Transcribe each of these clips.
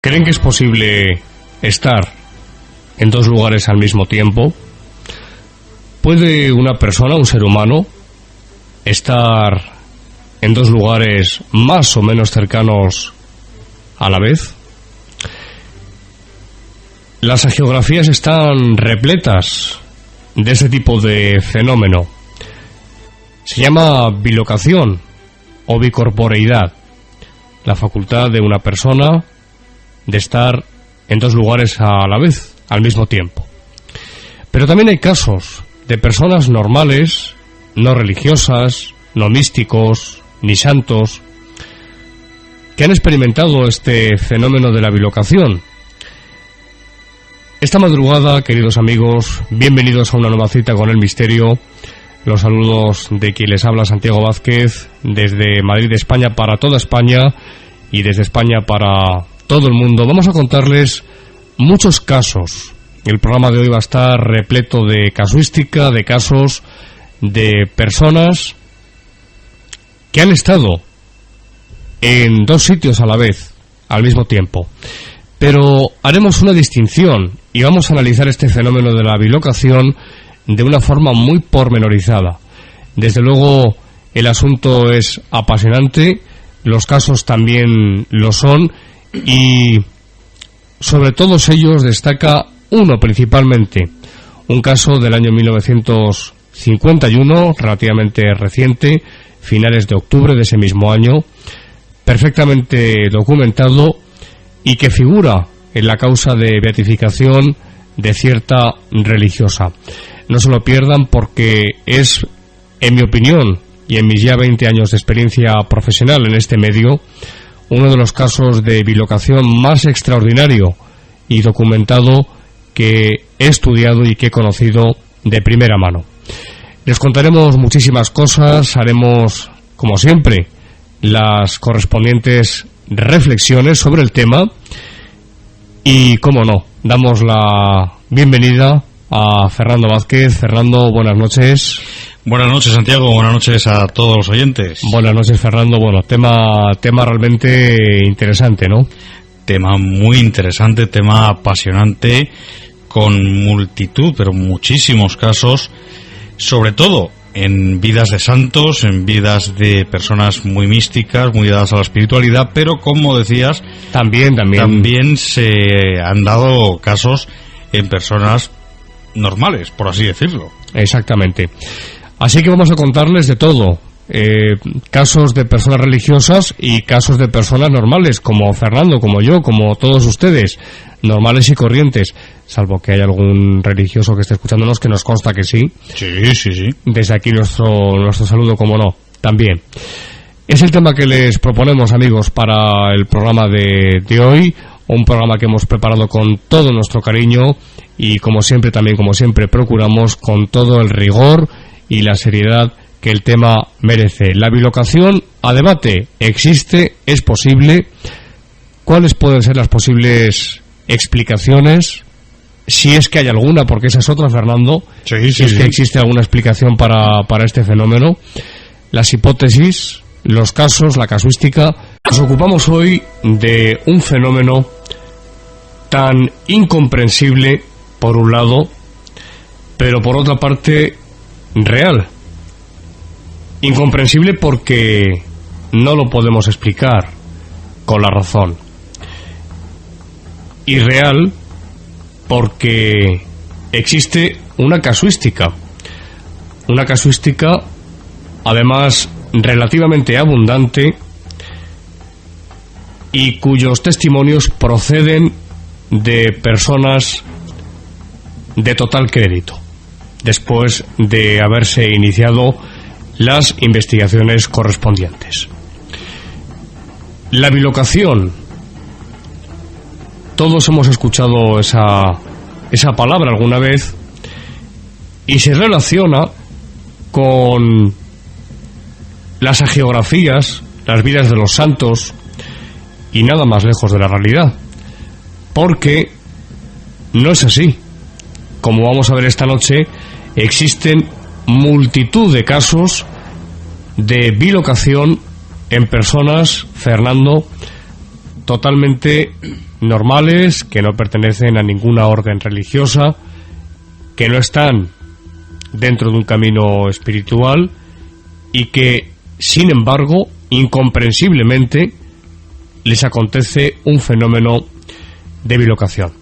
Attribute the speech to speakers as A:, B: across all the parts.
A: ¿Creen que es posible estar en dos lugares al mismo tiempo? ¿Puede una persona, un ser humano, estar en dos lugares más o menos cercanos a la vez? Las hagiografías están repletas de ese tipo de fenómeno. Se llama bilocación o bicorporeidad, la facultad de una persona de estar en dos lugares a la vez, al mismo tiempo. Pero también hay casos de personas normales, no religiosas, no místicos, ni santos, que han experimentado este fenómeno de la bilocación. Esta madrugada, queridos amigos, bienvenidos a una nueva cita con el misterio. Los saludos de quien les habla, Santiago Vázquez, desde Madrid, España, para toda España, y desde España para todo el mundo. Vamos a contarles muchos casos. El programa de hoy va a estar repleto de casuística, de casos de personas que han estado en dos sitios a la vez, al mismo tiempo. Pero haremos una distinción y vamos a analizar este fenómeno de la bilocación de una forma muy pormenorizada. Desde luego, el asunto es apasionante, los casos también lo son, y sobre todos ellos destaca uno principalmente, un caso del año 1951, relativamente reciente, finales de octubre de ese mismo año, perfectamente documentado y que figura en la causa de beatificación de cierta religiosa. No se lo pierdan porque es, en mi opinión, y en mis ya 20 años de experiencia profesional en este medio, uno de los casos de bilocación más extraordinario y documentado que he estudiado y que he conocido de primera mano. Les contaremos muchísimas cosas, haremos, como siempre, las correspondientes reflexiones sobre el tema y, cómo no, damos la bienvenida a Fernando Vázquez. Fernando, buenas noches.
B: Buenas noches, Santiago, buenas noches a todos los oyentes.
A: Buenas noches, Fernando. Bueno, tema realmente interesante, ¿no?
B: Tema muy interesante, tema apasionante, con multitud, pero muchísimos casos, sobre todo en vidas de santos, en vidas de personas muy místicas, muy dadas a la espiritualidad, pero como decías, también se han dado casos en personas normales, por así decirlo.
A: Exactamente. Así que vamos a contarles de todo, casos de personas religiosas y casos de personas normales, como Fernando, como yo, como todos ustedes, normales y corrientes, salvo que haya algún religioso que esté escuchándonos, que nos consta que sí.
B: Sí.
A: Desde aquí nuestro saludo, como no, también. Es el tema que les proponemos, amigos, para el programa de hoy, un programa que hemos preparado con todo nuestro cariño y, como siempre, procuramos con todo el rigor y la seriedad que el tema merece. La bilocación a debate existe, es posible. ¿Cuáles pueden ser las posibles explicaciones? Si es que hay alguna, porque esa es otra, Fernando. Si es que existe alguna explicación para este fenómeno. Las hipótesis, los casos, la casuística. Nos ocupamos hoy de un fenómeno tan incomprensible, por un lado, pero por otra parte real. Incomprensible porque no lo podemos explicar con la razón. Y real porque existe una casuística. Una casuística, además, relativamente abundante y cuyos testimonios proceden de personas de total crédito, después de haberse iniciado las investigaciones correspondientes. La bilocación, todos hemos escuchado esa palabra alguna vez, y se relaciona con las hagiografías, las vidas de los santos, y nada más lejos de la realidad, porque no es así. Como vamos a ver esta noche, existen multitud de casos de bilocación en personas, Fernando, totalmente normales, que no pertenecen a ninguna orden religiosa, que no están dentro de un camino espiritual y que, sin embargo, incomprensiblemente, les acontece un fenómeno de bilocación.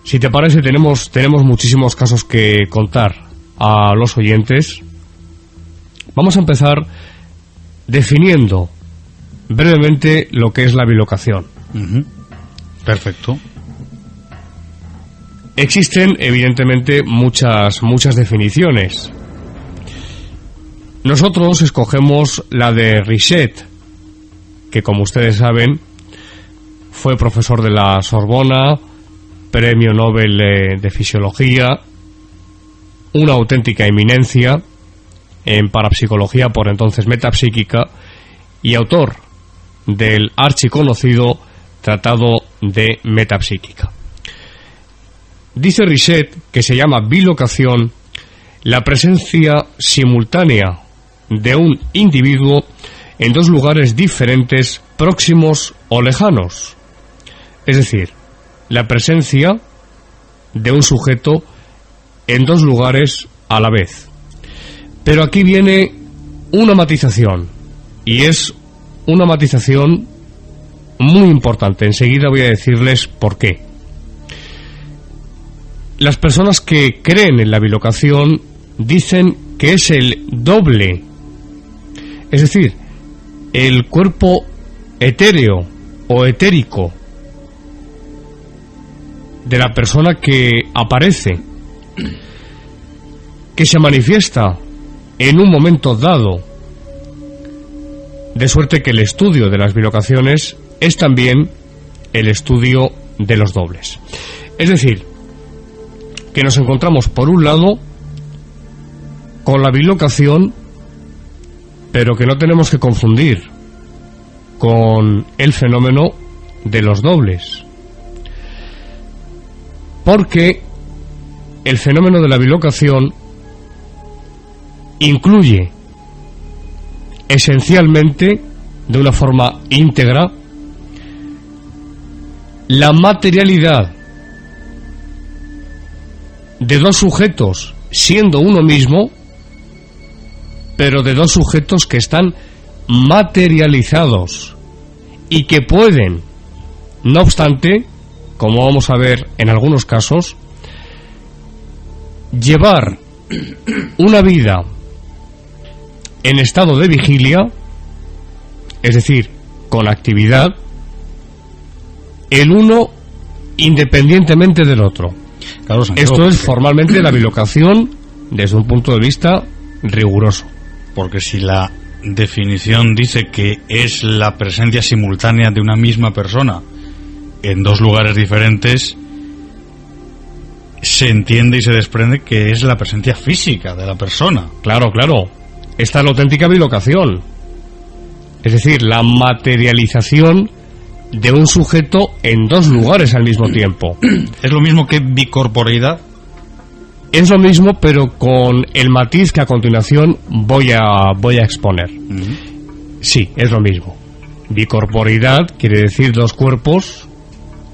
A: Si te parece, tenemos muchísimos casos que contar a los oyentes. Vamos a empezar definiendo brevemente lo que es la bilocación.
B: Perfecto.
A: Existen, evidentemente, muchas definiciones. Nosotros escogemos la de Richet, que, como ustedes saben, fue profesor de la Sorbona, premio Nobel de Fisiología, una auténtica eminencia en parapsicología, por entonces metapsíquica, y autor del archiconocido Tratado de Metapsíquica. Dice Richet que se llama bilocación la presencia simultánea de un individuo en dos lugares diferentes, próximos o lejanos. Es decir, la presencia de un sujeto en dos lugares a la vez. Pero aquí viene una matización, y es una matización muy importante. Enseguida voy a decirles por qué. Las personas que creen en la bilocación dicen que es el doble, es decir, el cuerpo etéreo o etérico de la persona que aparece, que se manifiesta en un momento dado, de suerte que el estudio de las bilocaciones es también el estudio de los dobles. Es decir, que nos encontramos por un lado con la bilocación, pero que no tenemos que confundir con el fenómeno de los dobles, porque el fenómeno de la bilocación incluye esencialmente, de una forma íntegra, la materialidad de dos sujetos siendo uno mismo, pero de dos sujetos que están materializados y que pueden, no obstante, como vamos a ver en algunos casos, llevar una vida en estado de vigilia, es decir, con actividad, el uno independientemente del otro.
B: Claro, Santiago,
A: esto es formalmente la bilocación desde un punto de vista riguroso.
B: Porque si la definición dice que es la presencia simultánea de una misma persona en dos lugares diferentes, se entiende y se desprende que es la presencia física de la persona.
A: Claro, claro. Esta es la auténtica bilocación. Es decir, la materialización de un sujeto en dos lugares al mismo tiempo.
B: ¿Es lo mismo que bicorporeidad?
A: Es lo mismo, pero con el matiz que a continuación voy a exponer. Sí, es lo mismo. Bicorporeidad quiere decir dos cuerpos,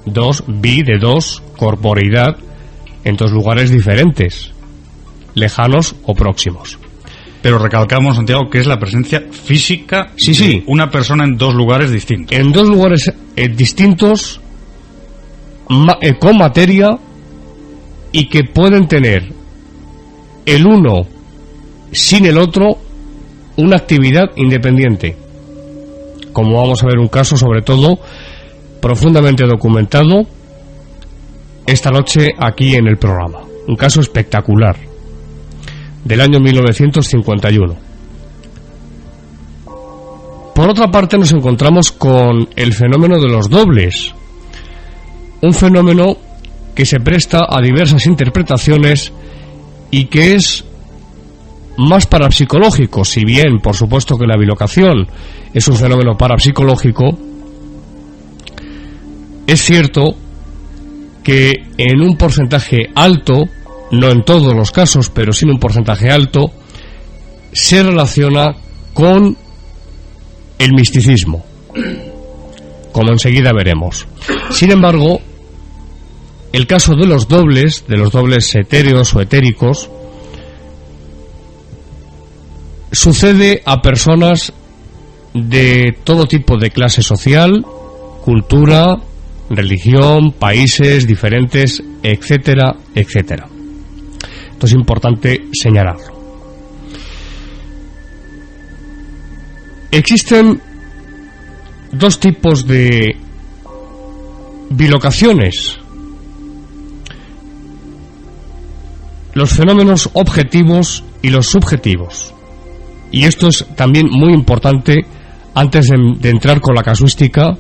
A: de dos, corporeidad, en dos lugares diferentes, lejanos o próximos.
B: Pero recalcamos, Santiago, que es la presencia física
A: de
B: una persona en dos lugares distintos.
A: En dos lugares distintos, con materia, y que pueden tener el uno sin el otro una actividad independiente. Como vamos a ver un caso, sobre todo, profundamente documentado esta noche aquí en el programa. Un caso espectacular, del año 1951. Por otra parte, nos encontramos con el fenómeno de los dobles, un fenómeno que se presta a diversas interpretaciones y que es más parapsicológico. Si bien, por supuesto, que la bilocación es un fenómeno parapsicológico, es cierto que en un porcentaje alto, no en todos los casos, pero sí en un porcentaje alto, se relaciona con el misticismo. como enseguida veremos. Sin embargo, el caso de los dobles etéreos o etéricos, sucede a personas de todo tipo de clase social, cultura, religión, países diferentes, etcétera, etcétera. Esto es importante señalarlo. Existen dos tipos de bilocaciones: los fenómenos objetivos y los subjetivos. Y esto es también muy importante antes de entrar con la casuística,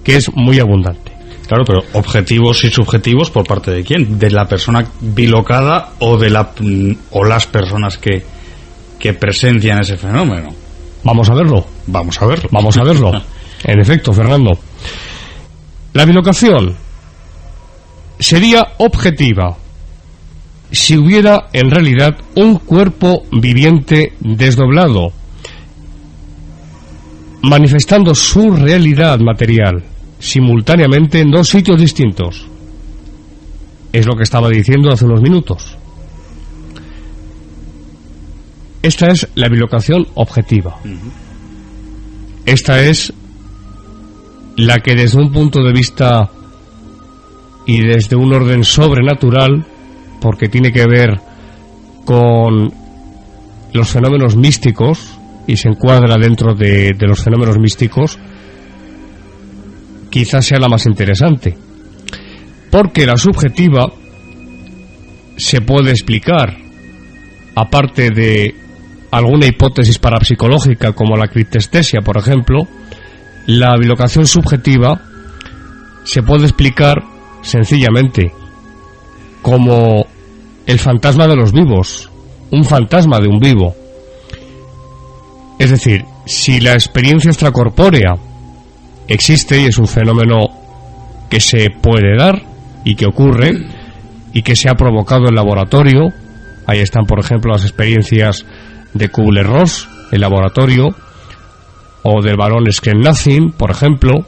A: que es muy abundante.
B: Claro, pero objetivos y subjetivos, ¿por parte de quién? ¿De la persona bilocada o de las personas que presencian ese fenómeno?
A: Vamos a verlo.
B: Vamos a verlo.
A: Vamos a verlo. En efecto, Fernando. La bilocación sería objetiva si hubiera en realidad un cuerpo viviente desdoblado, manifestando su realidad material simultáneamente en dos sitios distintos. Es lo que estaba diciendo hace unos minutos. Esta es la bilocación objetiva. Esta es la que desde un punto de vista y desde un orden sobrenatural, porque tiene que ver con los fenómenos místicos y se encuadra dentro de los fenómenos místicos, quizás sea la más interesante, porque la subjetiva se puede explicar, aparte de alguna hipótesis parapsicológica como la criptestesia, por ejemplo. La bilocación subjetiva se puede explicar sencillamente como el fantasma de los vivos, un fantasma de un vivo. Es decir, si la experiencia extracorpórea existe y es un fenómeno que se puede dar y que ocurre y que se ha provocado en laboratorio, ahí están por ejemplo las experiencias de Kubler-Ross en laboratorio, o del barón Skrennazin, por ejemplo.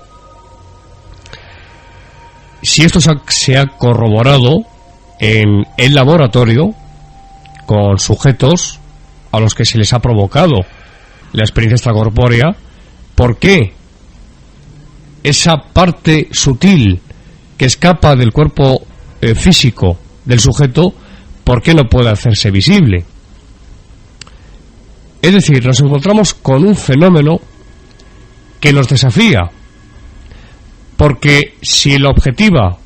A: Si esto se ha corroborado en el laboratorio con sujetos a los que se les ha provocado la experiencia extracorpórea, ¿por qué esa parte sutil que escapa del cuerpo físico del sujeto, por qué no puede hacerse visible? Es decir, nos encontramos con un fenómeno que nos desafía, porque si en la objetiva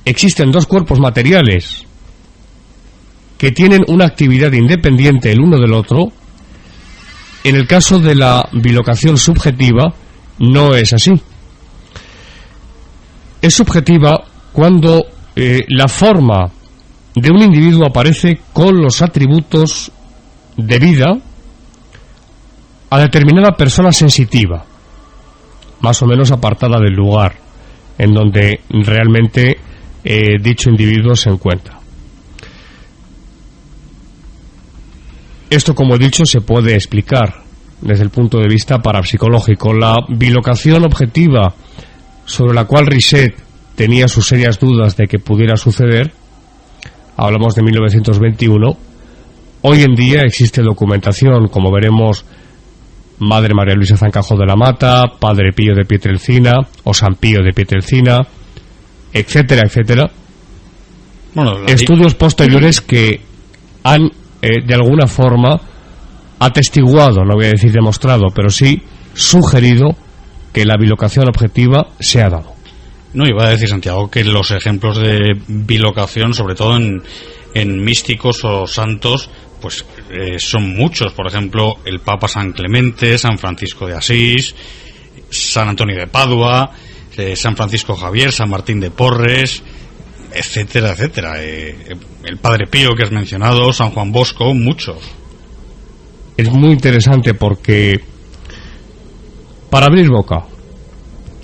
A: existen dos cuerpos materiales que tienen una actividad independiente el uno del otro, en el caso de la bilocación subjetiva no es así. Es subjetiva cuando la forma de un individuo aparece con los atributos de vida a determinada persona sensitiva, más o menos apartada del lugar en donde realmente dicho individuo se encuentra. Esto, como he dicho, se puede explicar desde el punto de vista parapsicológico. La bilocación objetiva, sobre la cual Risset tenía sus serias dudas de que pudiera suceder, hablamos de 1921, hoy en día existe documentación, como veremos, Madre María Luisa Zancajo de la Mata, Padre Pío de Pietrelcina o San Pío de Pietrelcina, etcétera, etcétera. Bueno, estudios posteriores que han de alguna forma atestiguado, no voy a decir demostrado, pero sí sugerido que la bilocación objetiva se ha dado.
B: No, iba a decir, Santiago, que los ejemplos de bilocación, sobre todo en místicos o santos, pues son muchos. Por ejemplo, el Papa San Clemente, San Francisco de Asís, San Antonio de Padua, San Francisco Javier, San Martín de Porres, etcétera, etcétera. El Padre Pío que has mencionado, San Juan Bosco, muchos.
A: Es muy interesante porque, para abrir boca,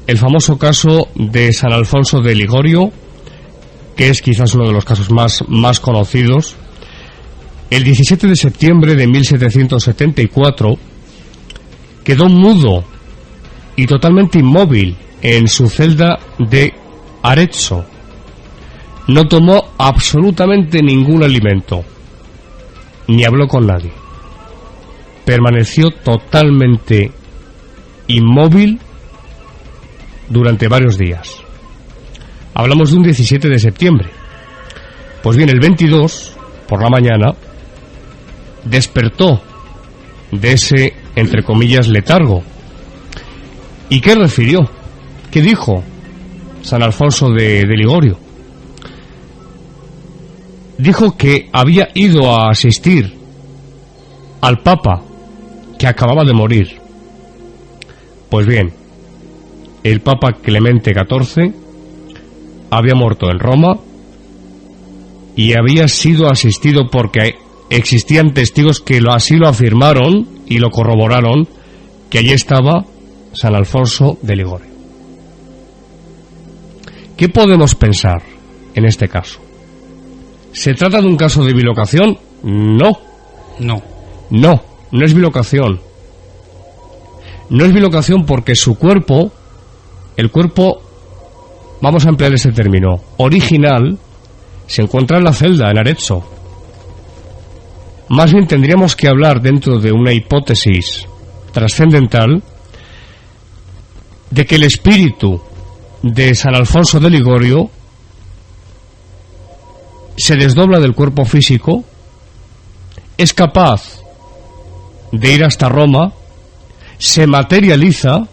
A: el famoso caso de San Alfonso de Ligorio, que es quizás uno de los casos más conocidos. El 17 de septiembre de 1774 quedó mudo y totalmente inmóvil en su celda de Arezzo. No tomó absolutamente ningún alimento, ni habló con nadie. Permaneció totalmente inmóvil durante varios días. Hablamos de un 17 de septiembre. Pues bien, el 22, por la mañana, despertó de ese, entre comillas, letargo. ¿Y qué refirió? ¿Qué dijo San Alfonso de Ligorio? Dijo que había ido a asistir al Papa, que acababa de morir. Pues bien, el Papa Clemente XIV había muerto en Roma y había sido asistido porque existían testigos que así lo afirmaron y lo corroboraron, que allí estaba San Alfonso de Ligorio. ¿Qué podemos pensar en este caso? ¿Se trata de un caso de bilocación? No. No es bilocación. No es bilocación porque su cuerpo, el cuerpo, vamos a emplear ese término, original, se encuentra en la celda, en Arezzo. Más bien tendríamos que hablar, dentro de una hipótesis trascendental, de que el espíritu de San Alfonso de Ligorio se desdobla del cuerpo físico, es capaz de ir hasta Roma, se materializa,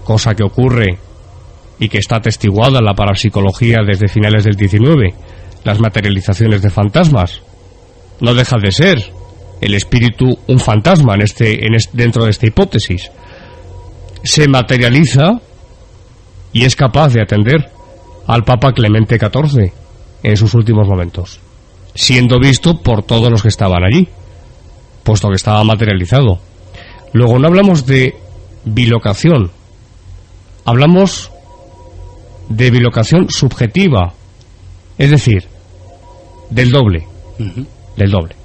A: cosa que ocurre y que está atestiguada en la parapsicología desde finales del 19, las materializaciones de fantasmas. No deja de ser el espíritu un fantasma dentro de esta hipótesis. Se materializa y es capaz de atender al Papa Clemente XIV en sus últimos momentos, siendo visto por todos los que estaban allí, puesto que estaba materializado. Luego, no hablamos de bilocación, hablamos de bilocación subjetiva, es decir, del doble. Del doble.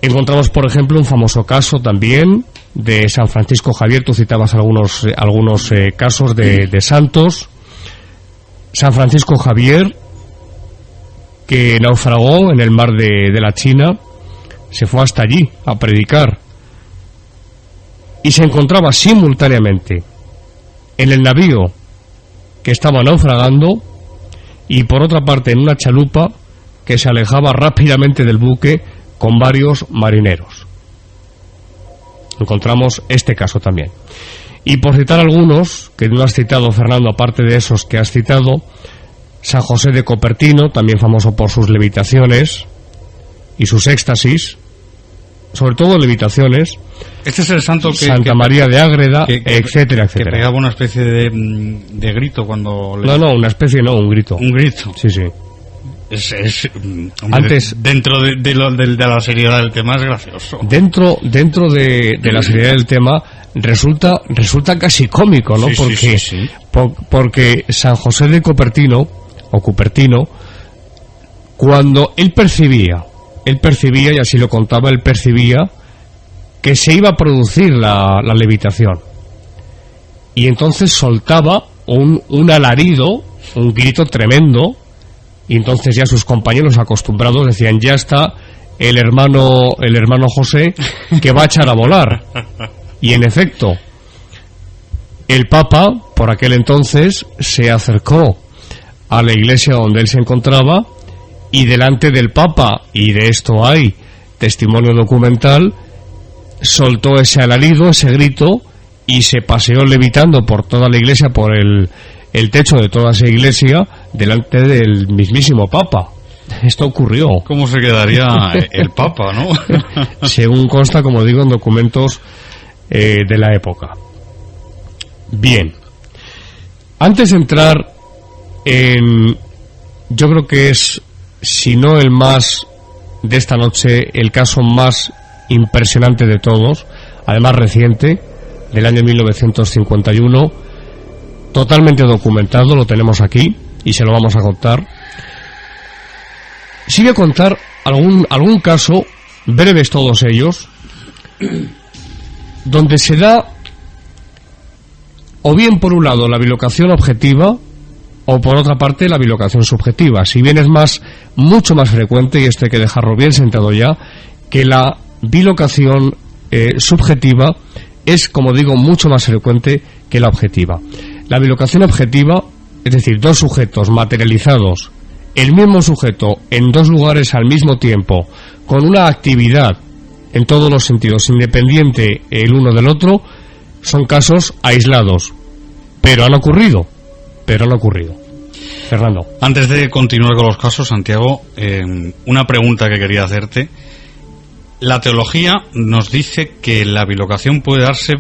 A: Encontramos, por ejemplo, un famoso caso también de San Francisco Javier. Tú citabas algunos casos de santos. San Francisco Javier, que naufragó en el mar de la China, se fue hasta allí a predicar y se encontraba simultáneamente en el navío que estaba naufragando y por otra parte en una chalupa que se alejaba rápidamente del buque con varios marineros. Encontramos este caso también. Y por citar algunos, que no has citado, Fernando, aparte de esos que has citado, San José de Copertino, también famoso por sus levitaciones y sus éxtasis, sobre todo levitaciones.
B: Este es el santo que...
A: Santa María de Ágreda, etcétera, etcétera.
B: Que pegaba una especie de grito cuando...
A: No, una especie no, un grito.
B: Un grito.
A: Sí.
B: Hombre,
A: antes,
B: dentro de la seriedad del tema es gracioso.
A: Dentro de la seriedad del tema resulta casi cómico, ¿no?
B: Sí.
A: Porque San José de Copertino, o Cupertino, cuando él percibía, y así lo contaba, él percibía que se iba a producir la levitación. Y entonces soltaba un alarido, un grito tremendo. Y entonces ya sus compañeros acostumbrados decían: ya está el hermano José, que va a echar a volar. Y en efecto, el Papa por aquel entonces se acercó a la iglesia donde él se encontraba, y delante del Papa, y de esto hay testimonio documental, soltó ese alarido, ese grito, y se paseó levitando por toda la iglesia, por el techo de toda esa iglesia, delante del mismísimo Papa. Esto ocurrió.
B: ¿Cómo se quedaría el Papa, no?
A: Según consta, como digo, en documentos de la época. Bien. Antes de entrar en... Yo creo que es, si no el más de esta noche, el caso más impresionante de todos, además reciente, del año 1951, totalmente documentado, lo tenemos aquí y se lo vamos a contar. Sí voy a contar algún caso, breves todos ellos, donde se da o bien por un lado la bilocación objetiva o por otra parte la bilocación subjetiva. Si bien es mucho más frecuente, y esto hay que dejarlo bien sentado ya, que la bilocación subjetiva es, como digo, mucho más frecuente que la objetiva. La bilocación objetiva, es decir, dos sujetos materializados, el mismo sujeto en dos lugares al mismo tiempo, con una actividad en todos los sentidos independiente el uno del otro, son casos aislados, pero han ocurrido. Fernando.
B: Antes de continuar con los casos, Santiago, una pregunta que quería hacerte. La teología nos dice que la bilocación puede darse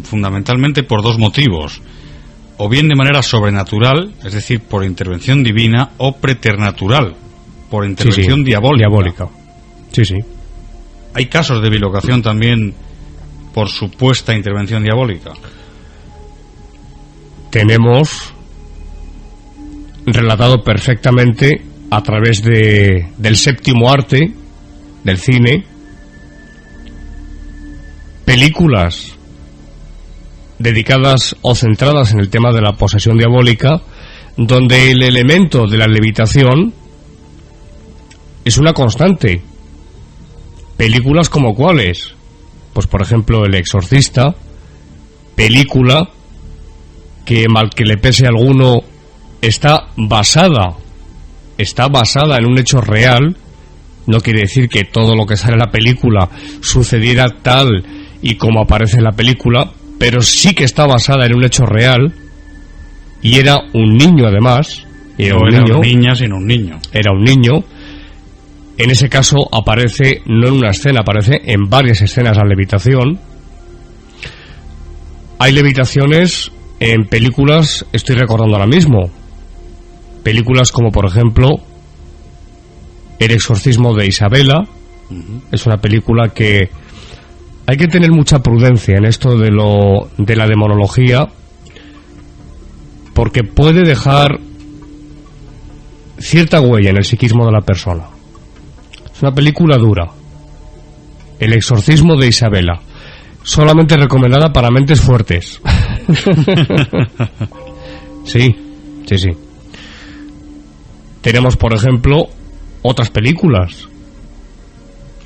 B: fundamentalmente por dos motivos: o bien de manera sobrenatural, es decir, por intervención divina, o preternatural, por intervención diabólica.
A: Sí.
B: ¿Hay casos de bilocación también por supuesta intervención diabólica?
A: Tenemos relatado perfectamente a través del séptimo arte, del cine, películas dedicadas o centradas en el tema de la posesión diabólica, donde el elemento de la levitación es una constante. Películas como cuáles, pues por ejemplo El Exorcista, película que, mal que le pese a alguno, está basada en un hecho real. No quiere decir que todo lo que sale en la película sucediera tal y como aparece en la película, pero sí que está basada en un hecho real, y era un niño además.
B: Era un niño.
A: Era un niño. En ese caso aparece no en una escena, aparece en varias escenas la levitación. Hay levitaciones en películas, estoy recordando ahora mismo, películas como por ejemplo El exorcismo de Isabela. Es una película que hay que tener mucha prudencia en esto de la demonología, porque puede dejar cierta huella en el psiquismo de la persona. Es una película dura. El exorcismo de Isabela, solamente recomendada para mentes fuertes. Sí. Tenemos, por ejemplo, otras películas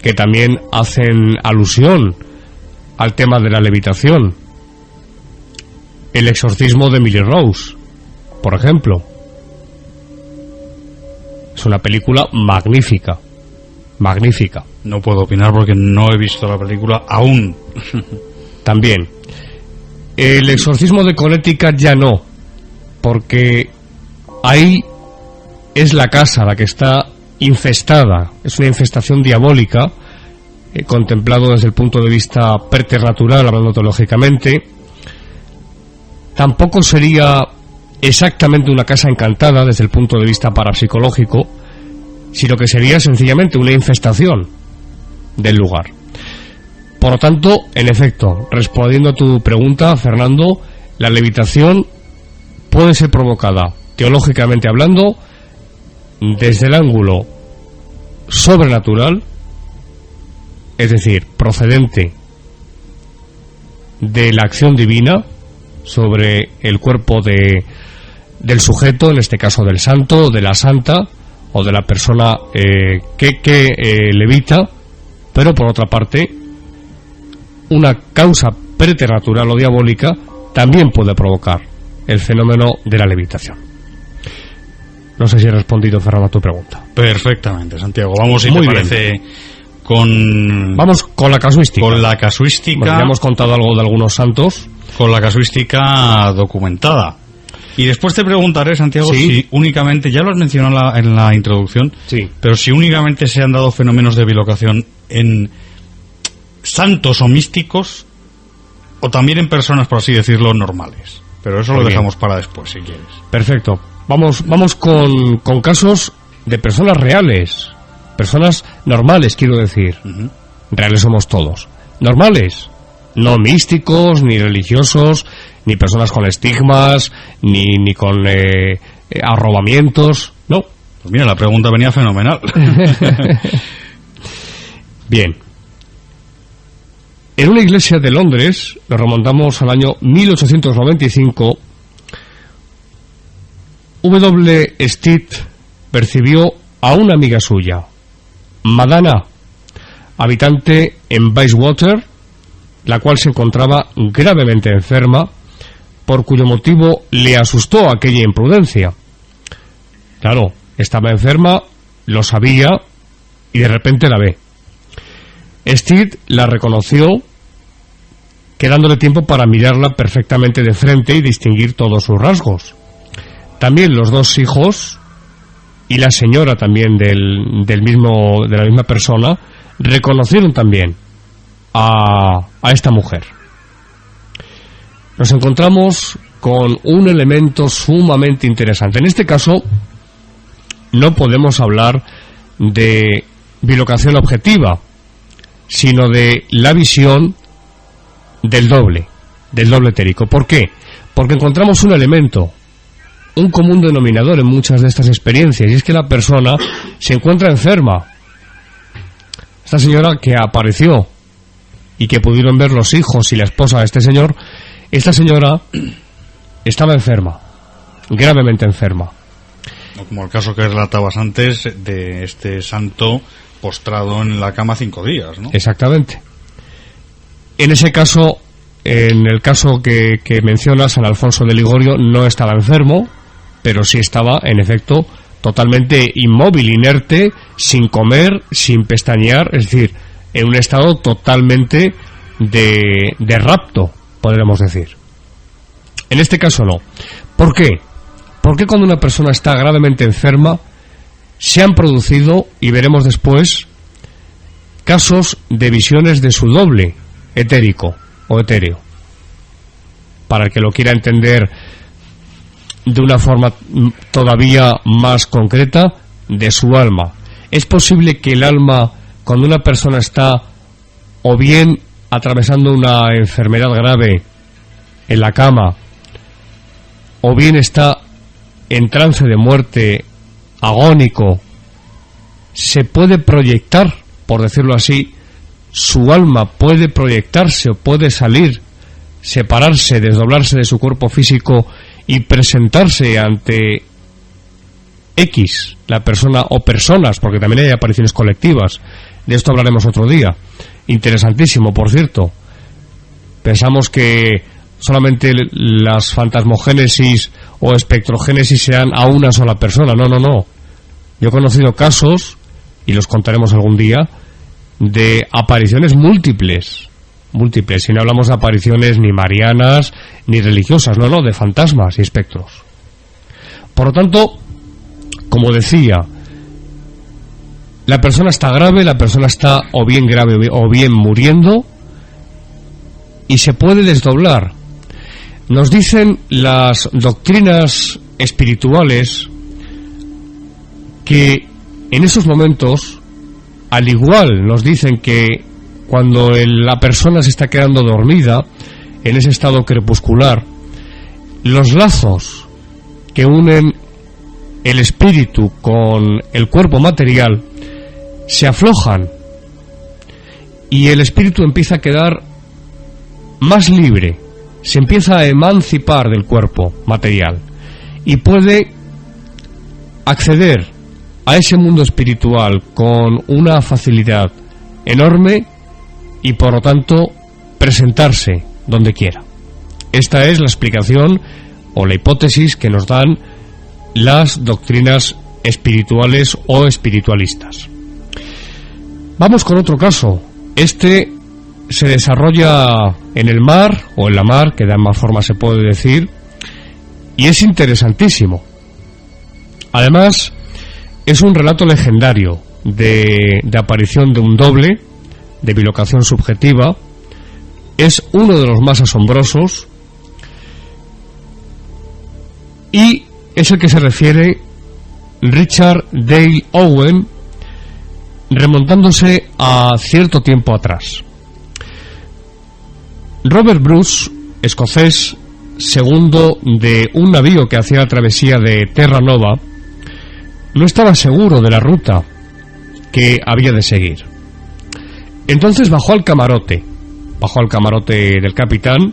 A: que también hacen alusión al tema de la levitación. El exorcismo de Emily Rose, por ejemplo. Es una película magnífica.
B: No puedo opinar porque no he visto la película aún.
A: También. El exorcismo de Connecticut ya no, porque ahí es la casa la que está infestada, es una infestación diabólica, contemplado desde el punto de vista preternatural, hablando teológicamente. Tampoco sería exactamente una casa encantada desde el punto de vista parapsicológico, sino que sería sencillamente una infestación del lugar. Por lo tanto, en efecto, respondiendo a tu pregunta, Fernando, la levitación puede ser provocada, teológicamente hablando, desde el ángulo sobrenatural, es decir, procedente de la acción divina sobre el cuerpo del sujeto, en este caso del santo, de la santa o de la persona que levita, pero por otra parte, una causa preternatural o diabólica también puede provocar el fenómeno de la levitación. No sé si he respondido, Fernando, a tu pregunta.
B: Perfectamente, Santiago. Vamos, si te parece,
A: vamos con la casuística.
B: Con la casuística.
A: Bueno, ya hemos contado algo de algunos santos.
B: Con la casuística documentada. Y después te preguntaré, Santiago, si únicamente, ya lo has mencionado en la introducción, pero si únicamente se han dado fenómenos de bilocación en santos o místicos, o también en personas, por así decirlo, normales. Pero eso lo dejamos para después, si quieres.
A: Perfecto. Vamos con casos de personas reales, personas normales, quiero decir. Reales somos todos. Normales, no místicos, ni religiosos, ni personas con estigmas, ni con arrobamientos, no.
B: Pues mira, la pregunta venía fenomenal.
A: Bien. En una iglesia de Londres, nos remontamos al año 1895, W. Stead percibió a una amiga suya, Madonna, habitante en Bayswater, la cual se encontraba gravemente enferma, por cuyo motivo le asustó aquella imprudencia. Claro, estaba enferma, lo sabía, y de repente la ve. Stead la reconoció, quedándole tiempo para mirarla perfectamente de frente y distinguir todos sus rasgos. También los dos hijos y la señora también de la misma persona reconocieron también a esta mujer. Nos encontramos con un elemento sumamente interesante. En este caso, no podemos hablar de bilocación objetiva, sino de la visión del doble etérico. ¿Por qué? Porque encontramos un elemento, un común denominador en muchas de estas experiencias, y es que la persona se encuentra enferma. Esta señora que apareció y que pudieron ver los hijos y la esposa de este señor, esta señora estaba enferma, gravemente enferma.
B: Como el caso que relatabas antes de este santo postrado en la cama 5 días, ¿no?
A: Exactamente. En ese caso, en el caso que menciona, San Alfonso de Ligorio no estaba enfermo, pero sí estaba, en efecto, totalmente inmóvil, inerte, sin comer, sin pestañear, es decir, en un estado totalmente de rapto, podríamos decir. En este caso no. ¿Por qué? Porque cuando una persona está gravemente enferma, se han producido, y veremos después, casos de visiones de su doble etérico o etéreo. Para el que lo quiera entender de una forma todavía más concreta, de su alma. Es posible que el alma, cuando una persona está o bien atravesando una enfermedad grave en la cama, o bien está en trance de muerte agónico, se puede proyectar, por decirlo así, su alma puede proyectarse o puede salir, separarse, desdoblarse de su cuerpo físico y presentarse ante X, la persona o personas, porque también hay apariciones colectivas. De esto hablaremos otro día. Interesantísimo, por cierto. Pensamos que solamente las fantasmogénesis o espectrogénesis sean a una sola persona. No, no, no. Yo he conocido casos, y los contaremos algún día, de apariciones múltiples, y no hablamos de apariciones ni marianas ni religiosas, no, de fantasmas y espectros. Por lo tanto, como decía, la persona está grave, la persona está o bien grave o bien muriendo, y se puede desdoblar. Nos dicen las doctrinas espirituales que en esos momentos, al igual nos dicen que cuando la persona se está quedando dormida, en ese estado crepuscular, los lazos que unen el espíritu con el cuerpo material se aflojan y el espíritu empieza a quedar más libre, se empieza a emancipar del cuerpo material y puede acceder a ese mundo espiritual con una facilidad enorme y por lo tanto presentarse donde quiera. Esta es la explicación o la hipótesis que nos dan las doctrinas espirituales o espiritualistas. Vamos con otro caso. Este se desarrolla en el mar o en la mar, que de ambas formas se puede decir, y es interesantísimo. Además, es un relato legendario de aparición de un doble, de bilocación subjetiva. Es uno de los más asombrosos y es el que se refiere Richard Dale Owen, remontándose a cierto tiempo atrás. Robert Bruce, escocés, segundo de un navío que hacía la travesía de Terra Nova, no estaba seguro de la ruta que había de seguir. Entonces bajó al camarote bajó al camarote del capitán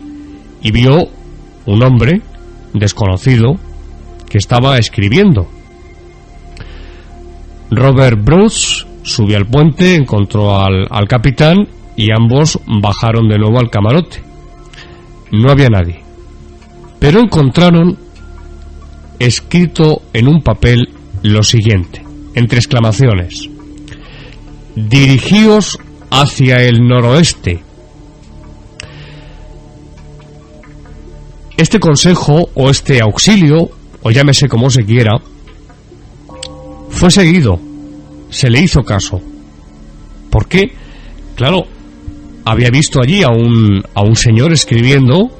A: y vio un hombre desconocido que estaba escribiendo. Robert Bruce subió al puente, encontró al capitán y ambos bajaron de nuevo al camarote. No había nadie, pero encontraron escrito en un papel lo siguiente, entre exclamaciones: dirigíos hacia el noroeste. Este consejo o este auxilio, o llámese como se quiera, fue seguido, se le hizo caso. ¿Por qué? Claro, había visto allí a un señor escribiendo.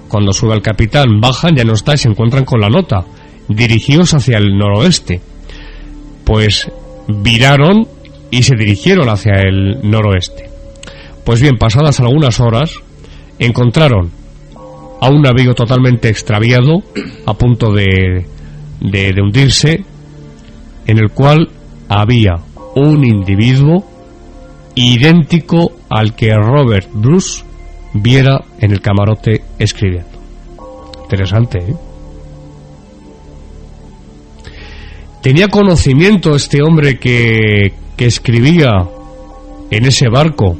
A: Cuando sube el capitán, bajan, ya no está y se encuentran con la nota: dirigíos hacia el noroeste. Pues viraron y se dirigieron hacia el noroeste. Pues bien, pasadas algunas horas, encontraron a un navío totalmente extraviado, a punto de hundirse, en el cual había un individuo idéntico al que Robert Bruce viera en el camarote escribiendo. Interesante, ¿eh? ¿Tenía conocimiento este hombre que escribía en ese barco?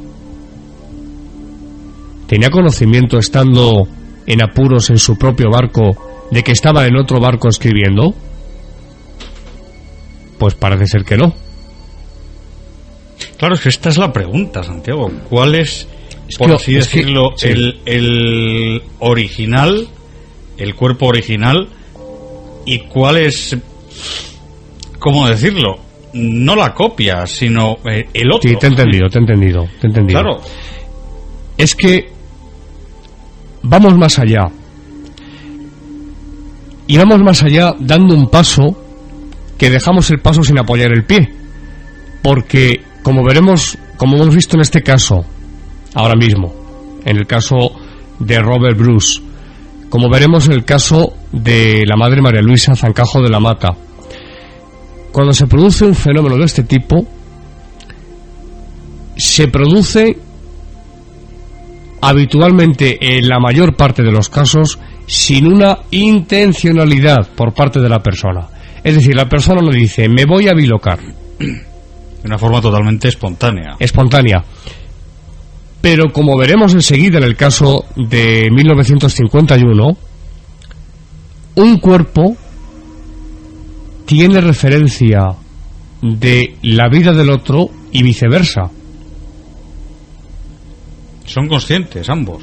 A: ¿Tenía conocimiento, estando en apuros en su propio barco, de que estaba en otro barco escribiendo? Pues parece ser que no.
B: Claro, es que esta es la pregunta, Santiago. ¿Cuál es, por así decirlo,
A: sí,
B: el original, el cuerpo original, y cuál es, cómo decirlo, no la copia, sino el otro?
A: Sí, te he entendido.
B: Claro.
A: Es que vamos más allá. Y vamos más allá dando un paso que dejamos el paso sin apoyar el pie. Porque, como veremos, como hemos visto en este caso, ahora mismo, en el caso de Robert Bruce, como veremos en el caso de la madre María Luisa Zancajo de la Mata, cuando se produce un fenómeno de este tipo, se produce habitualmente, en la mayor parte de los casos, sin una intencionalidad por parte de la persona. Es decir, la persona no dice: me voy a bilocar.
B: De una forma totalmente espontánea.
A: Pero como veremos enseguida en el caso de 1951, un cuerpo tiene referencia de la vida del otro y viceversa.
B: Son conscientes ambos.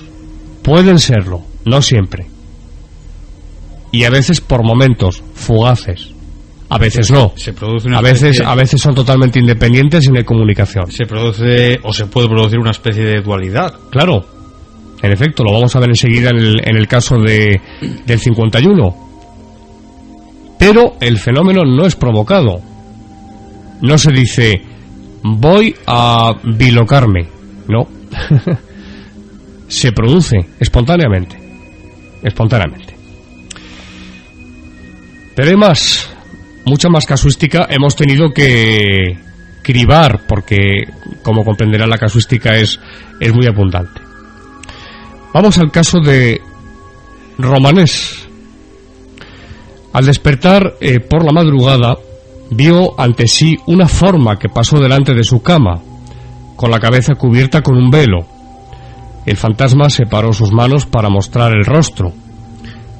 A: Pueden serlo, no siempre. Y a veces por momentos fugaces. A veces no.
B: Se produce una
A: a veces son totalmente independientes y no hay comunicación.
B: Se produce, o se puede producir, una especie de dualidad.
A: Claro, en efecto, lo vamos a ver enseguida en el caso del 51. Pero el fenómeno no es provocado. No se dice: voy a bilocarme. No. Se produce espontáneamente. Pero hay más. Mucha más casuística hemos tenido que cribar, porque, como comprenderá, la casuística es muy abundante. Vamos al caso de Romanés. Al despertar por la madrugada, vio ante sí una forma que pasó delante de su cama, con la cabeza cubierta con un velo. El fantasma separó sus manos para mostrar el rostro.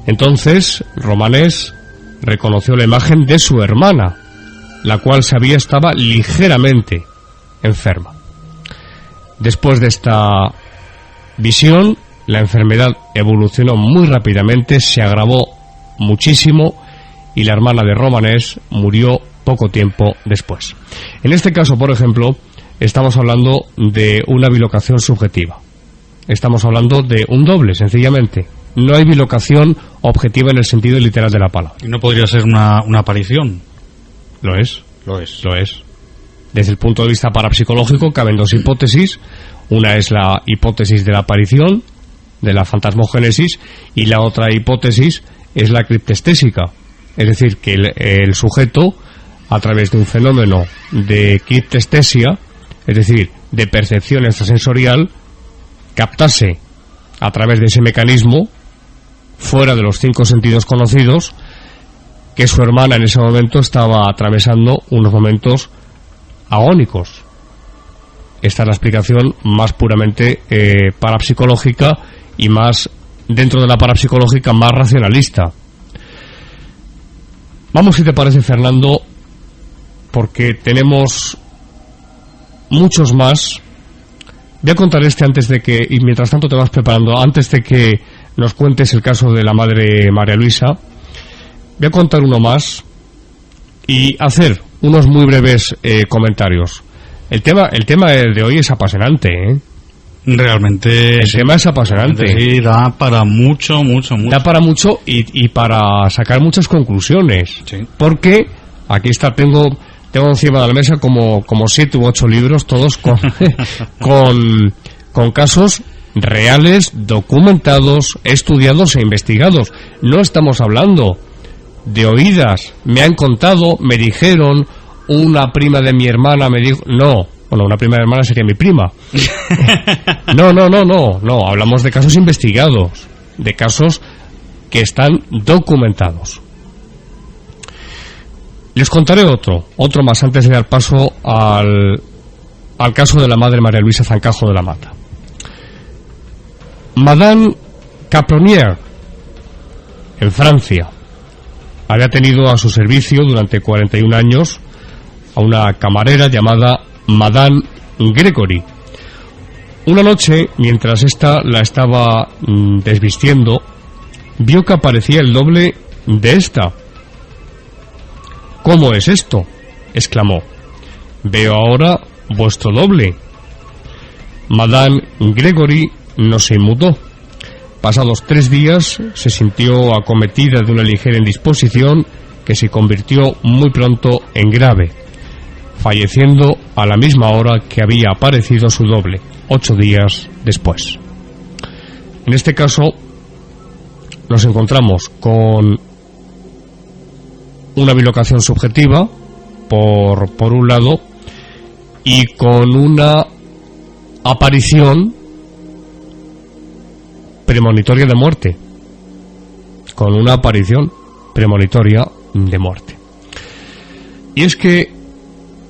A: Entonces Romanés reconoció la imagen de su hermana, la cual sabía estaba ligeramente enferma. Después de esta visión, la enfermedad evolucionó muy rápidamente, se agravó muchísimo y la hermana de Romanés murió poco tiempo después. En este caso, por ejemplo, estamos hablando de una bilocación subjetiva. Estamos hablando de un doble, sencillamente. No hay bilocación objetiva en el sentido literal de la palabra.
B: ¿Y no podría ser una aparición?
A: Lo es. Desde el punto de vista parapsicológico caben dos hipótesis. Una es la hipótesis de la aparición, de la fantasmogénesis, y la otra hipótesis es la criptestésica. Es decir, que el sujeto, a través de un fenómeno de criptestesia, es decir, de percepción extrasensorial, captase a través de ese mecanismo, fuera de los 5 sentidos conocidos, que su hermana en ese momento estaba atravesando unos momentos agónicos. Esta es la explicación más puramente parapsicológica y más, dentro de la parapsicológica, más racionalista. Vamos, si te parece, Fernando, porque tenemos muchos más. Voy a contar antes de que, y mientras tanto te vas preparando, antes de que nos cuentes el caso de la madre María Luisa, voy a contar uno más y hacer unos muy breves comentarios. El tema de hoy es apasionante, ¿eh?
B: Realmente
A: el tema es apasionante.
B: Sí, da para mucho.
A: Da para mucho y para sacar muchas conclusiones.
B: Sí.
A: Porque aquí está, tengo encima de la mesa como 7 u 8 libros, todos con casos reales, documentados, estudiados e investigados. No estamos hablando de oídas. Me han contado, me dijeron, una prima de mi hermana me dijo... No, bueno, una prima de mi hermana sería mi prima. No, hablamos de casos investigados, de casos que están documentados. Les contaré otro más antes de dar paso al caso de la madre María Luisa Zancajo de la Mata. Madame Capronier, en Francia, había tenido a su servicio durante 41 años a una camarera llamada Madame Gregory. Una noche, mientras ésta la estaba desvistiendo, vio que aparecía el doble de esta. ¿Cómo es esto?, exclamó. Veo ahora vuestro doble. Madame Gregory no se inmutó. Pasados 3 días se sintió acometida de una ligera indisposición que se convirtió muy pronto en grave, falleciendo a la misma hora que había aparecido su doble, 8 días después. En este caso nos encontramos con una bilocación subjetiva, por un lado, y con una aparición premonitoria de muerte. Con una aparición premonitoria de muerte. Y es que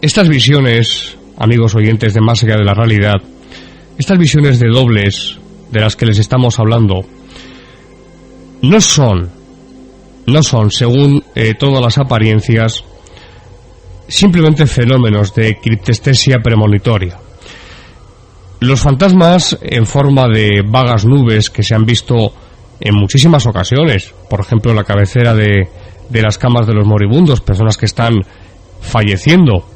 A: estas visiones, amigos oyentes de Más allá de la realidad, estas visiones de dobles de las que les estamos hablando, no son, según todas las apariencias, simplemente fenómenos de criptestesia premonitoria. Los fantasmas en forma de vagas nubes que se han visto en muchísimas ocasiones, por ejemplo en la cabecera de las camas de los moribundos, personas que están falleciendo,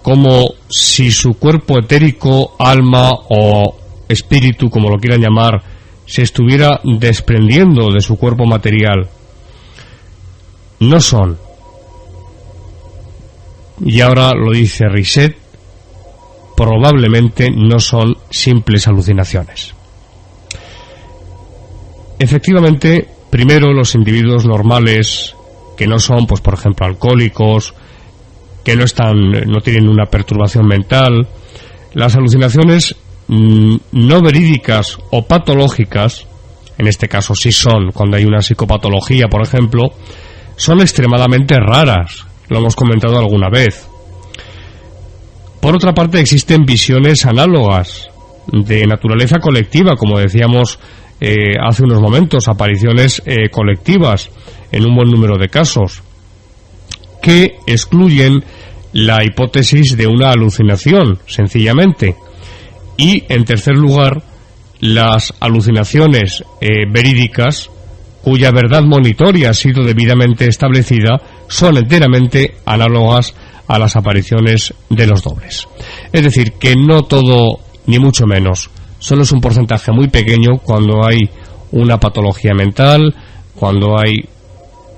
A: como si su cuerpo etérico, alma o espíritu, como lo quieran llamar, se estuviera desprendiendo de su cuerpo material. No son, y ahora lo dice Risset, probablemente no son simples alucinaciones. Efectivamente, primero los individuos normales, que no son, pues por ejemplo, alcohólicos, que no tienen una perturbación mental, las alucinaciones no verídicas o patológicas, en este caso sí son, cuando hay una psicopatología, por ejemplo, son extremadamente raras, lo hemos comentado alguna vez. Por otra parte, existen visiones análogas de naturaleza colectiva, como decíamos hace unos momentos, apariciones colectivas en un buen número de casos, que excluyen la hipótesis de una alucinación, sencillamente. Y, en tercer lugar, las alucinaciones verídicas, cuya verdad monitoria ha sido debidamente establecida, son enteramente análogas a las apariciones de los dobles. Es decir, que no todo, ni mucho menos, solo es un porcentaje muy pequeño cuando hay una patología mental, cuando hay,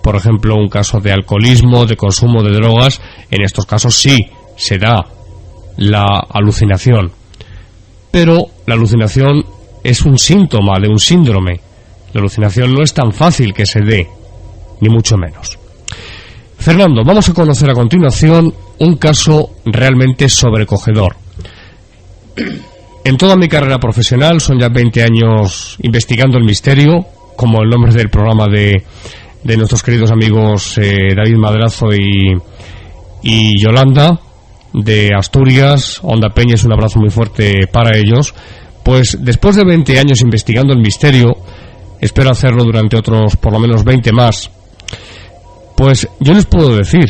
A: por ejemplo, un caso de alcoholismo, de consumo de drogas. En estos casos sí se da la alucinación, pero la alucinación es un síntoma de un síndrome. La alucinación no es tan fácil que se dé, ni mucho menos. Fernando, vamos a conocer a continuación un caso realmente sobrecogedor. En toda mi carrera profesional, son ya 20 años investigando el misterio, como el nombre del programa de nuestros queridos amigos David Madrazo y Yolanda, de Asturias, Onda Peñes, un abrazo muy fuerte para ellos. Pues después de 20 años investigando el misterio, espero hacerlo durante otros por lo menos 20 más, pues yo les puedo decir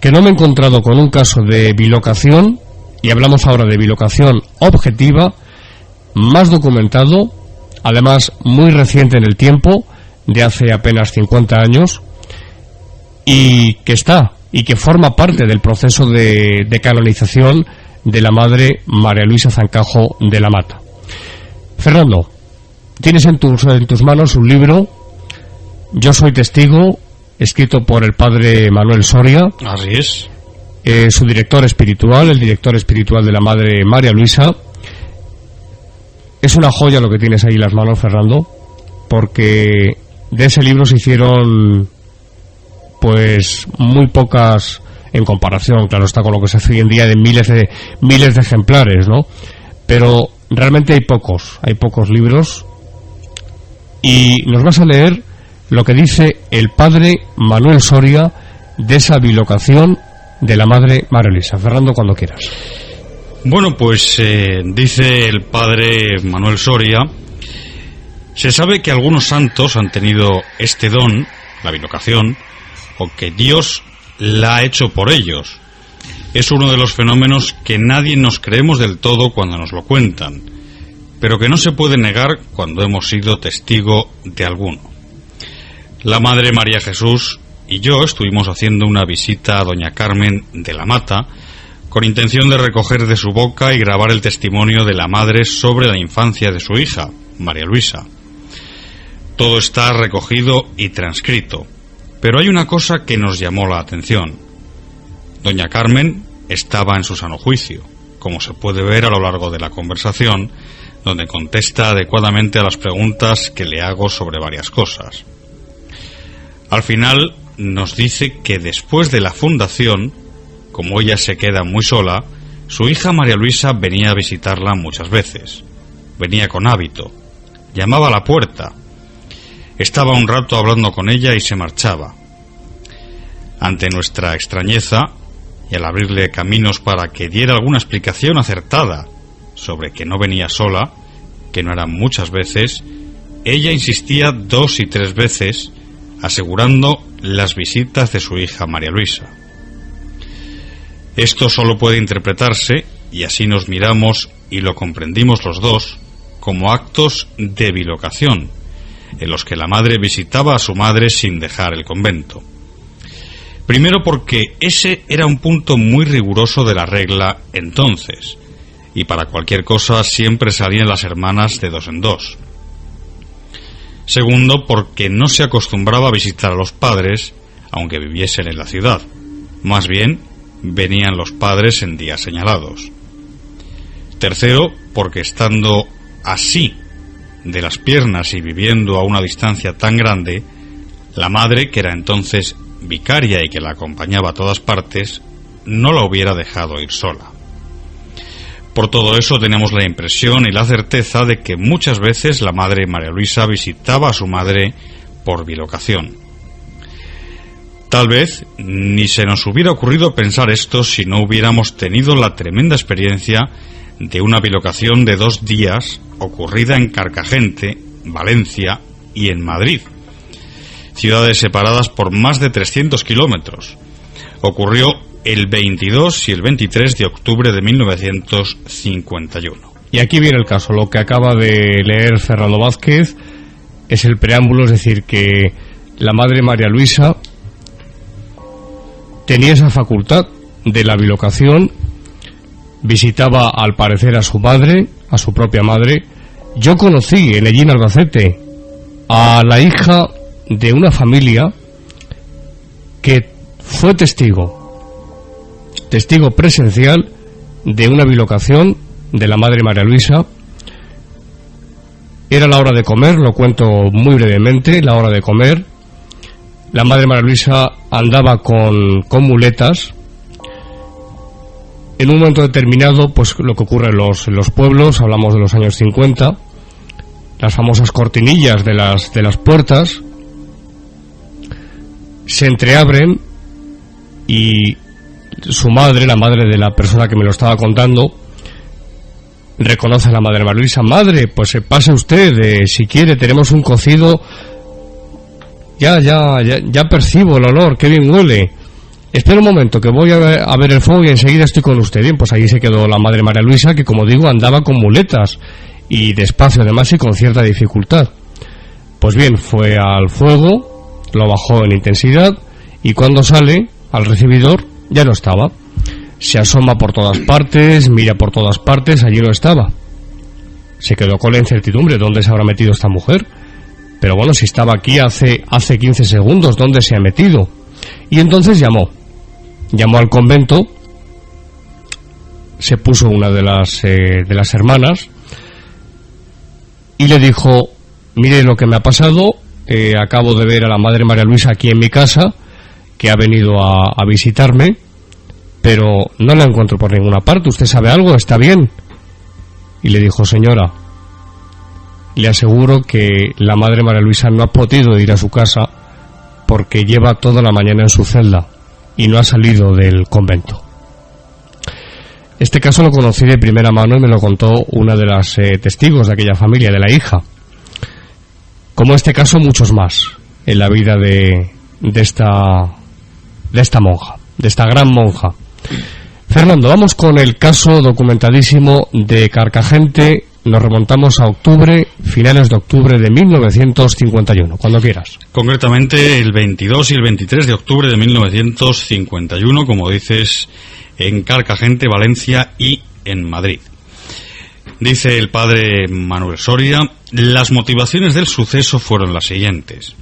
A: que no me he encontrado con un caso de bilocación, y hablamos ahora de bilocación objetiva, más documentado, además muy reciente en el tiempo, de hace apenas 50 años, y que forma parte del proceso de canonización de la Madre María Luisa Zancajo de la Mata. Fernando, tienes en tus manos un libro, Yo soy testigo, escrito por el padre Manuel Soria.
B: Así es.
A: Su director espiritual, el director espiritual de la Madre María Luisa. Es una joya lo que tienes ahí en las manos, Fernando, porque de ese libro se hicieron pues muy pocas, en comparación, claro está, con lo que se hace hoy en día, de miles de ejemplares, ¿no? Pero realmente hay pocos libros, y nos vas a leer lo que dice el padre Manuel Soria de esa bilocación de la Madre María Luisa. Fernando, cuando quieras.
B: Bueno, pues dice el padre Manuel Soria: se sabe que algunos santos han tenido este don, la bilocación, o que Dios la ha hecho por ellos. Es uno de los fenómenos que nadie nos creemos del todo cuando nos lo cuentan, pero que no se puede negar cuando hemos sido testigo de alguno. La Madre María Jesús y yo estuvimos haciendo una visita a doña Carmen de la Mata, con intención de recoger de su boca y grabar el testimonio de la madre sobre la infancia de su hija, María Luisa. Todo está recogido y transcrito, pero hay una cosa que nos llamó la atención. Doña Carmen estaba en su sano juicio, como se puede ver a lo largo de la conversación, donde contesta adecuadamente a las preguntas que le hago sobre varias cosas. Al final nos dice que después de la fundación, como ella se queda muy sola, su hija María Luisa venía a visitarla muchas veces. Venía con hábito, llamaba a la puerta, estaba un rato hablando con ella y se marchaba. Ante nuestra extrañeza, y al abrirle caminos para que diera alguna explicación acertada sobre que no venía sola, que no eran muchas veces, ella insistía 2 y 3 veces, asegurando las visitas de su hija María Luisa. Esto solo puede interpretarse, y así nos miramos y lo comprendimos los dos, como actos de bilocación, en los que la madre visitaba a su madre sin dejar el convento. Primero porque ese era un punto muy riguroso de la regla entonces, y para cualquier cosa siempre salían las hermanas de 2 en 2. Segundo, porque no se acostumbraba a visitar a los padres, aunque viviesen en la ciudad. Más bien, venían los padres en días señalados. Tercero, porque estando así de las piernas y viviendo a una distancia tan grande, la madre, que era entonces vicaria y que la acompañaba a todas partes, no la hubiera dejado ir sola. Por todo eso tenemos la impresión y la certeza de que muchas veces la Madre María Luisa visitaba a su madre por bilocación. Tal vez ni se nos hubiera ocurrido pensar esto si no hubiéramos tenido la tremenda experiencia de una bilocación de 2 días ocurrida en Carcagente, Valencia y en Madrid, ciudades separadas por más de 300 kilómetros. Ocurrió el 22 y el 23 de octubre de 1951.
A: Y aquí viene el caso. Lo que acaba de leer Fernando Vázquez es el preámbulo, es decir, que la Madre María Luisa tenía esa facultad de la bilocación, visitaba al parecer a su madre, a su propia madre. Yo conocí en Ellín, Albacete, a la hija de una familia que fue testigo presencial de una bilocación de la Madre María Luisa. Era la hora de comer, lo cuento muy brevemente, la hora de comer. La Madre María Luisa andaba con muletas. en un momento determinado, pues lo que ocurre en los pueblos, hablamos de los años 50, las famosas cortinillas de las puertas se entreabren y su madre, la madre de la persona que me lo estaba contando, reconoce a la madre María Luisa. Madre, pues pase usted, si quiere, tenemos un cocido. Ya percibo el olor, qué bien huele. Espera un momento, que voy a ver el fuego y enseguida estoy con usted. Bien, pues ahí se quedó la madre María Luisa, que como digo, andaba con muletas y despacio además y con cierta dificultad. Pues bien, fue al fuego, lo bajó en intensidad y cuando sale al recibidor ya no estaba. Se asoma por todas partes, mira por todas partes, allí no estaba. Se quedó con la incertidumbre, ¿dónde se habrá metido esta mujer? Pero bueno, si estaba aquí hace 15 segundos, ¿dónde se ha metido? Y entonces llamó al convento, se puso una de las hermanas y le dijo: mire lo que me ha pasado, acabo de ver a la madre María Luisa aquí en mi casa, que ha venido a visitarme, pero no la encuentro por ninguna parte. ¿Usted sabe algo? ¿Está bien? Y le dijo: señora, le aseguro que la madre María Luisa no ha podido ir a su casa porque lleva toda la mañana en su celda y no ha salido del convento. Este caso lo conocí de primera mano y me lo contó una de las testigos de aquella familia, de la hija. Como este caso, muchos más en la vida de esta monja, de esta gran monja. Fernando, vamos con el caso documentadísimo de Carcagente. Nos remontamos a octubre, finales de octubre de 1951, cuando quieras.
B: Concretamente el 22 y el 23 de octubre de 1951, como dices, en Carcagente, Valencia y en Madrid. Dice el padre Manuel Soria: las motivaciones del suceso fueron las siguientes.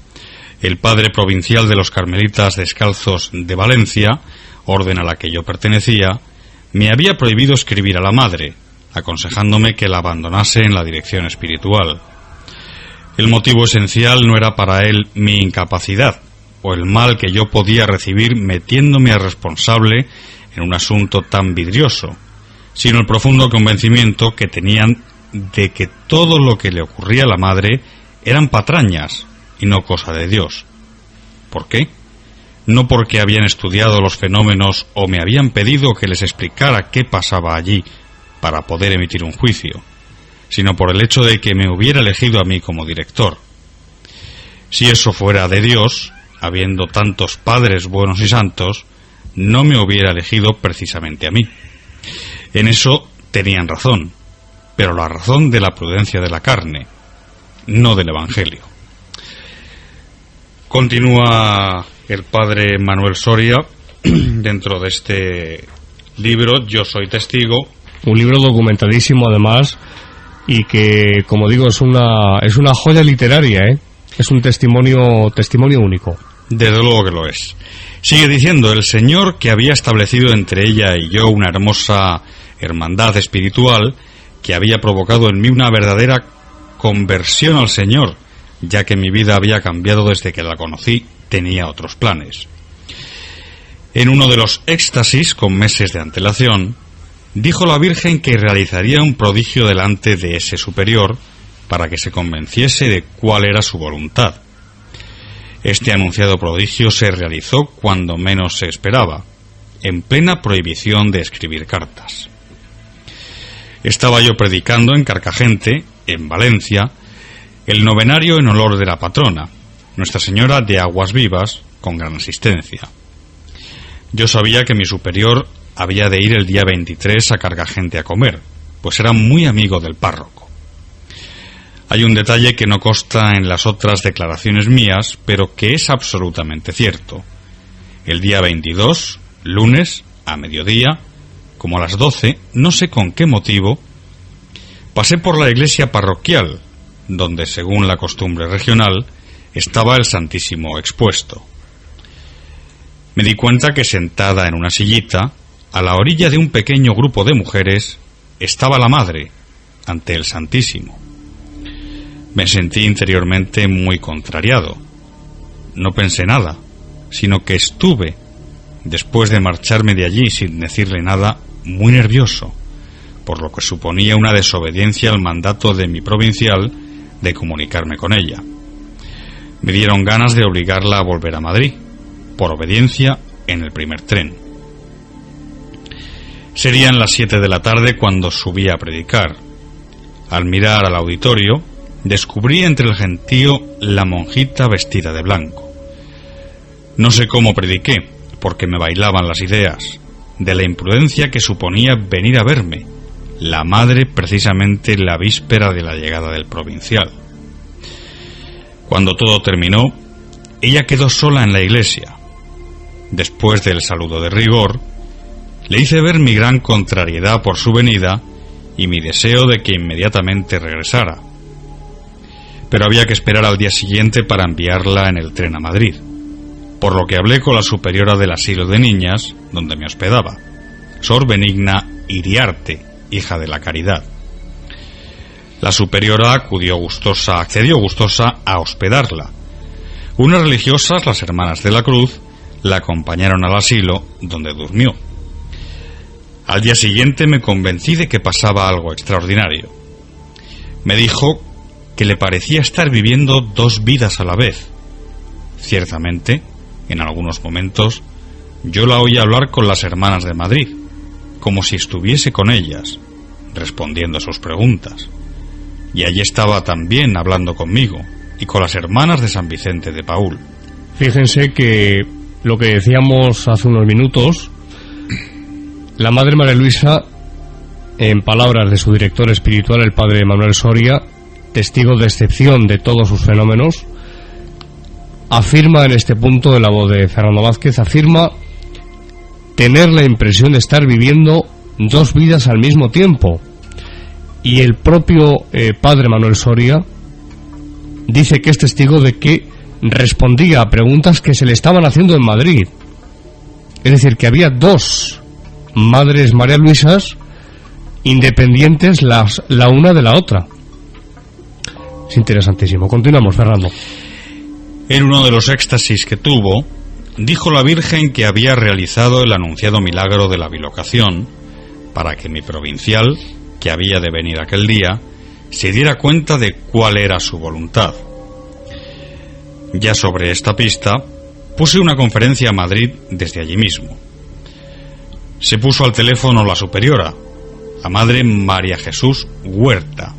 B: El padre provincial de los Carmelitas Descalzos de Valencia, orden a la que yo pertenecía, me había prohibido escribir a la madre, aconsejándome que la abandonase en la dirección espiritual. El motivo esencial no era para él mi incapacidad o el mal que yo podía recibir metiéndome a responsable en un asunto tan vidrioso, sino el profundo convencimiento que tenían de que todo lo que le ocurría a la madre eran patrañas y no cosa de Dios. ¿Por qué? No porque habían estudiado los fenómenos o me habían pedido que les explicara qué pasaba allí para poder emitir un juicio, sino por el hecho de que me hubiera elegido a mí como director. Si eso fuera de Dios, habiendo tantos padres buenos y santos, no me hubiera elegido precisamente a mí. En eso tenían razón, pero la razón de la prudencia de la carne, no del Evangelio. Continúa el padre Manuel Soria dentro de este libro, Yo soy testigo.
A: Un libro documentadísimo además y que, como digo, es una joya literaria, ¿eh? Es un testimonio único.
B: Desde luego que lo es. Sigue diciendo: el Señor, que había establecido entre ella y yo una hermosa hermandad espiritual, que había provocado en mí una verdadera conversión al Señor, ya que mi vida había cambiado desde que la conocí, tenía otros planes. En uno de los éxtasis, con meses de antelación, dijo la Virgen que realizaría un prodigio delante de ese superior para que se convenciese de cuál era su voluntad. Este anunciado prodigio se realizó cuando menos se esperaba, en plena prohibición de escribir cartas. Estaba yo predicando en Carcagente, en Valencia, el novenario en honor de la patrona, Nuestra Señora de Aguas Vivas, con gran asistencia. Yo sabía que mi superior había de ir el día 23 a Carcagente a comer, pues era muy amigo del párroco. Hay un detalle que no consta en las otras declaraciones mías, pero que es absolutamente cierto. El día 22, lunes, a mediodía, como a las 12, no sé con qué motivo, pasé por la iglesia parroquial, donde, según la costumbre regional, estaba el Santísimo expuesto. Me di cuenta que sentada en una sillita, a la orilla de un pequeño grupo de mujeres, estaba la madre, ante el Santísimo. Me sentí interiormente muy contrariado. No pensé nada, sino que estuve, después de marcharme de allí sin decirle nada, muy nervioso, por lo que suponía una desobediencia al mandato de mi provincial de comunicarme con ella. Me dieron ganas de obligarla a volver a Madrid, por obediencia, en el primer tren. Serían las 7 de la tarde cuando subí a predicar. Al mirar al auditorio, descubrí entre el gentío la monjita vestida de blanco. No sé cómo prediqué, porque me bailaban las ideas, de la imprudencia que suponía venir a verme, la madre precisamente la víspera de la llegada del provincial. Cuando todo terminó, ella quedó sola en la iglesia. Después del saludo de rigor, le hice ver mi gran contrariedad por su venida y mi deseo de que inmediatamente regresara. Pero había que esperar al día siguiente para enviarla en el tren a Madrid, por lo que hablé con la superiora del asilo de niñas donde me hospedaba, Sor Benigna Iriarte, hija de la Caridad. La superiora accedió gustosa a hospedarla. Unas religiosas, las Hermanas de la Cruz, la acompañaron al asilo, donde durmió. Al día siguiente me convencí de que pasaba algo extraordinario. Me dijo que le parecía estar viviendo 2 vidas a la vez. Ciertamente, en algunos momentos, yo la oía hablar con las Hermanas de Madrid, como si estuviese con ellas, respondiendo a sus preguntas. Y allí estaba también hablando conmigo y con las Hermanas de San Vicente de Paúl.
A: Fíjense que lo que decíamos hace unos minutos, la Madre María Luisa, en palabras de su director espiritual, el Padre Manuel Soria, testigo de excepción de todos sus fenómenos, afirma en este punto, de la voz de Fernando Vázquez, afirma tener la impresión de estar viviendo 2 vidas al mismo tiempo. Y el propio Padre Manuel Soria dice que es testigo de que respondía a preguntas que se le estaban haciendo en Madrid. Es decir, que había 2 Madres María Luisas independientes la una de la otra. Es interesantísimo. Continuamos, Fernando.
B: En uno de los éxtasis que tuvo, dijo la Virgen que había realizado el anunciado milagro de la bilocación para que mi provincial, que había de venir aquel día, se diera cuenta de cuál era su voluntad. Ya sobre esta pista, puse una conferencia a Madrid desde allí mismo. Se puso al teléfono la superiora, la Madre María Jesús Huerta.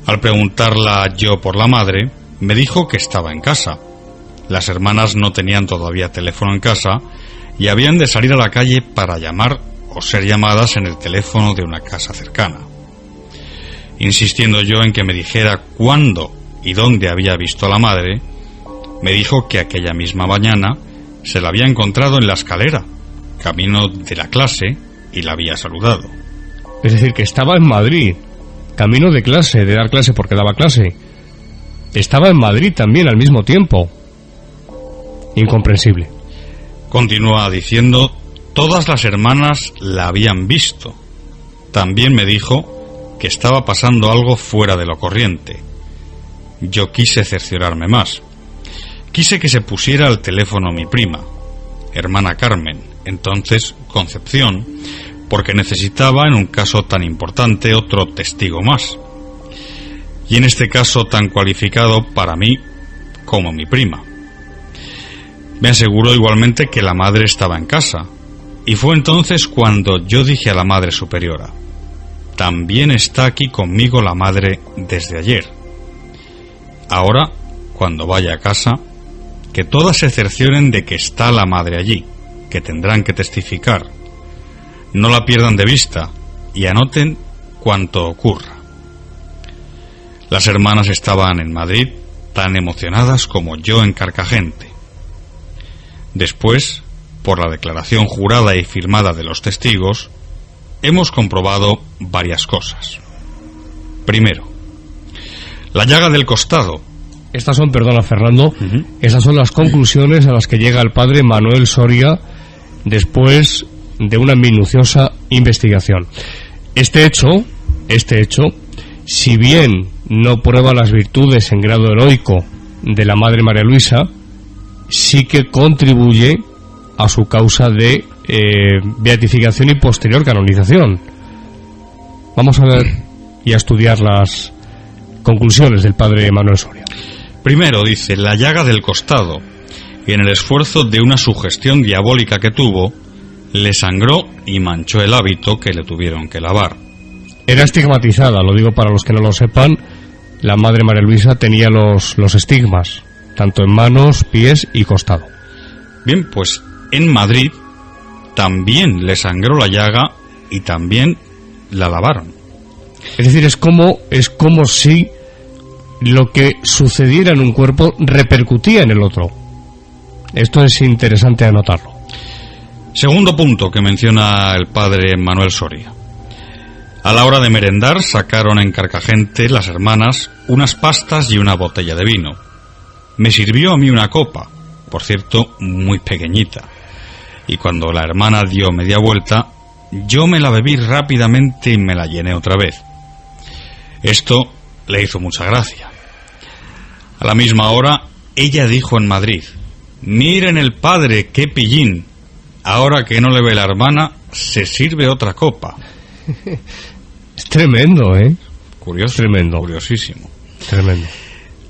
B: Al preguntarla yo por la madre, me dijo que estaba en casa. Las hermanas no tenían todavía teléfono en casa y habían de salir a la calle para llamar o ser llamadas en el teléfono de una casa cercana. Insistiendo yo en que me dijera cuándo y dónde había visto a la madre, me dijo que aquella misma mañana se la había encontrado en la escalera, camino de la clase, y la había saludado.
A: Es decir, que estaba en Madrid, camino de clase, de dar clase porque daba clase. Estaba en Madrid también al mismo tiempo. Incomprensible.
B: Continúa diciendo, todas las hermanas la habían visto. También me dijo que estaba pasando algo fuera de lo corriente. Yo quise cerciorarme más. Quise que se pusiera al teléfono mi prima, hermana Carmen, entonces Concepción, porque necesitaba en un caso tan importante otro testigo más. Y en este caso tan cualificado para mí como mi prima. Me aseguró igualmente que la madre estaba en casa, y fue entonces cuando yo dije a la Madre Superiora, también está aquí conmigo la madre desde ayer. Ahora, cuando vaya a casa, que todas se cercioren de que está la madre allí, que tendrán que testificar. No la pierdan de vista y anoten cuanto ocurra. Las hermanas estaban en Madrid tan emocionadas como yo en Carcagente. Después, por la declaración jurada y firmada de los testigos, hemos comprobado varias cosas. Primero, la llaga del costado.
A: Estas son, perdona Fernando, esas son las conclusiones a las que llega el padre Manuel Soria después de una minuciosa investigación. Este hecho, si bien no prueba las virtudes en grado heroico de la Madre María Luisa, sí que contribuye a su causa de beatificación y posterior canonización. Vamos a ver y a estudiar las conclusiones del padre Manuel Soria.
B: Primero dice, la llaga del costado, y en el esfuerzo de una sugestión diabólica que tuvo, le sangró y manchó el hábito que le tuvieron que lavar.
A: Era estigmatizada, lo digo para los que no lo sepan. La madre María Luisa tenía los estigmas, tanto en manos, pies y costado.
B: Bien, pues en Madrid también le sangró la llaga y también la lavaron.
A: Es decir, es como si lo que sucediera en un cuerpo repercutía en el otro. Esto es interesante anotarlo.
B: Segundo punto que menciona el padre Manuel Soria. A la hora de merendar sacaron en Carcagente las hermanas unas pastas y una botella de vino. Me sirvió a mí una copa, por cierto, muy pequeñita. Y cuando la hermana dio media vuelta, yo me la bebí rápidamente y me la llené otra vez. Esto le hizo mucha gracia. A la misma hora, ella dijo en Madrid, miren el padre, qué pillín. Ahora que no le ve la hermana, se sirve otra copa.
A: Es tremendo, ¿eh?
B: Curioso.
A: Tremendo.
B: Curiosísimo.
A: Tremendo.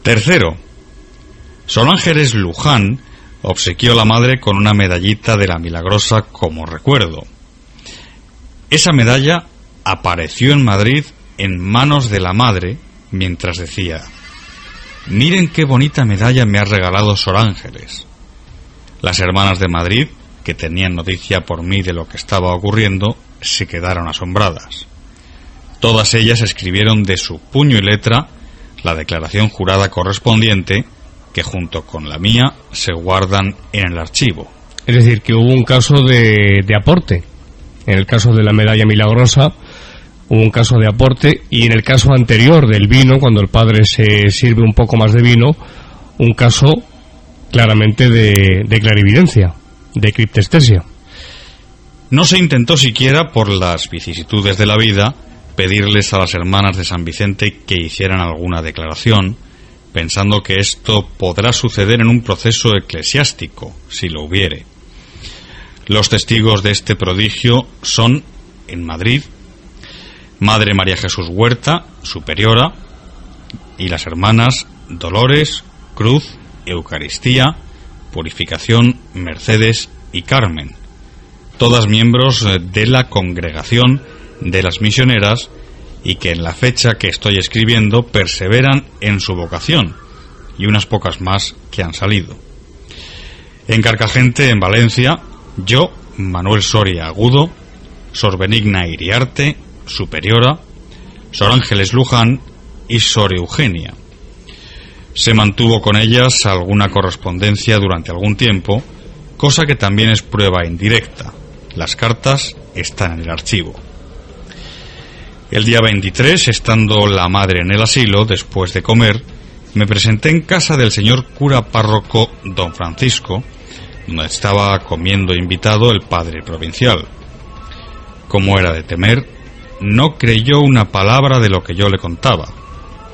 B: Tercero, Sor Ángeles Luján obsequió a la madre con una medallita de la Milagrosa como recuerdo. Esa medalla apareció en Madrid en manos de la madre mientras decía, miren qué bonita medalla me ha regalado Sor Ángeles. Las hermanas de Madrid, que tenían noticia por mí de lo que estaba ocurriendo, se quedaron asombradas. Todas ellas escribieron de su puño y letra la declaración jurada correspondiente, que junto con la mía se guardan en el archivo.
A: Es decir, que hubo un caso de aporte. En el caso de la medalla milagrosa hubo un caso de aporte, y en el caso anterior del vino, cuando el padre se sirve un poco más de vino, un caso claramente de clarividencia, de criptestesia.
B: No se intentó siquiera, por las vicisitudes de la vida, pedirles a las hermanas de San Vicente que hicieran alguna declaración, pensando que esto podrá suceder en un proceso eclesiástico, si lo hubiere. Los testigos de este prodigio son, en Madrid, Madre María Jesús Huerta, superiora, y las hermanas Dolores, Cruz, Eucaristía, Purificación, Mercedes y Carmen, todas miembros de la congregación de las misioneras, y que en la fecha que estoy escribiendo perseveran en su vocación, y unas pocas más que han salido. En Carcagente, en Valencia, yo, Manuel Soria Agudo, Sor Benigna Iriarte, superiora, Sor Ángeles Luján y Sor Eugenia. Se mantuvo con ellas alguna correspondencia durante algún tiempo, cosa que también es prueba indirecta. Las cartas están en el archivo. El día 23, estando la madre en el asilo, después de comer, me presenté en casa del señor cura párroco don Francisco, donde estaba comiendo invitado el padre provincial. Como era de temer, no creyó una palabra de lo que yo le contaba,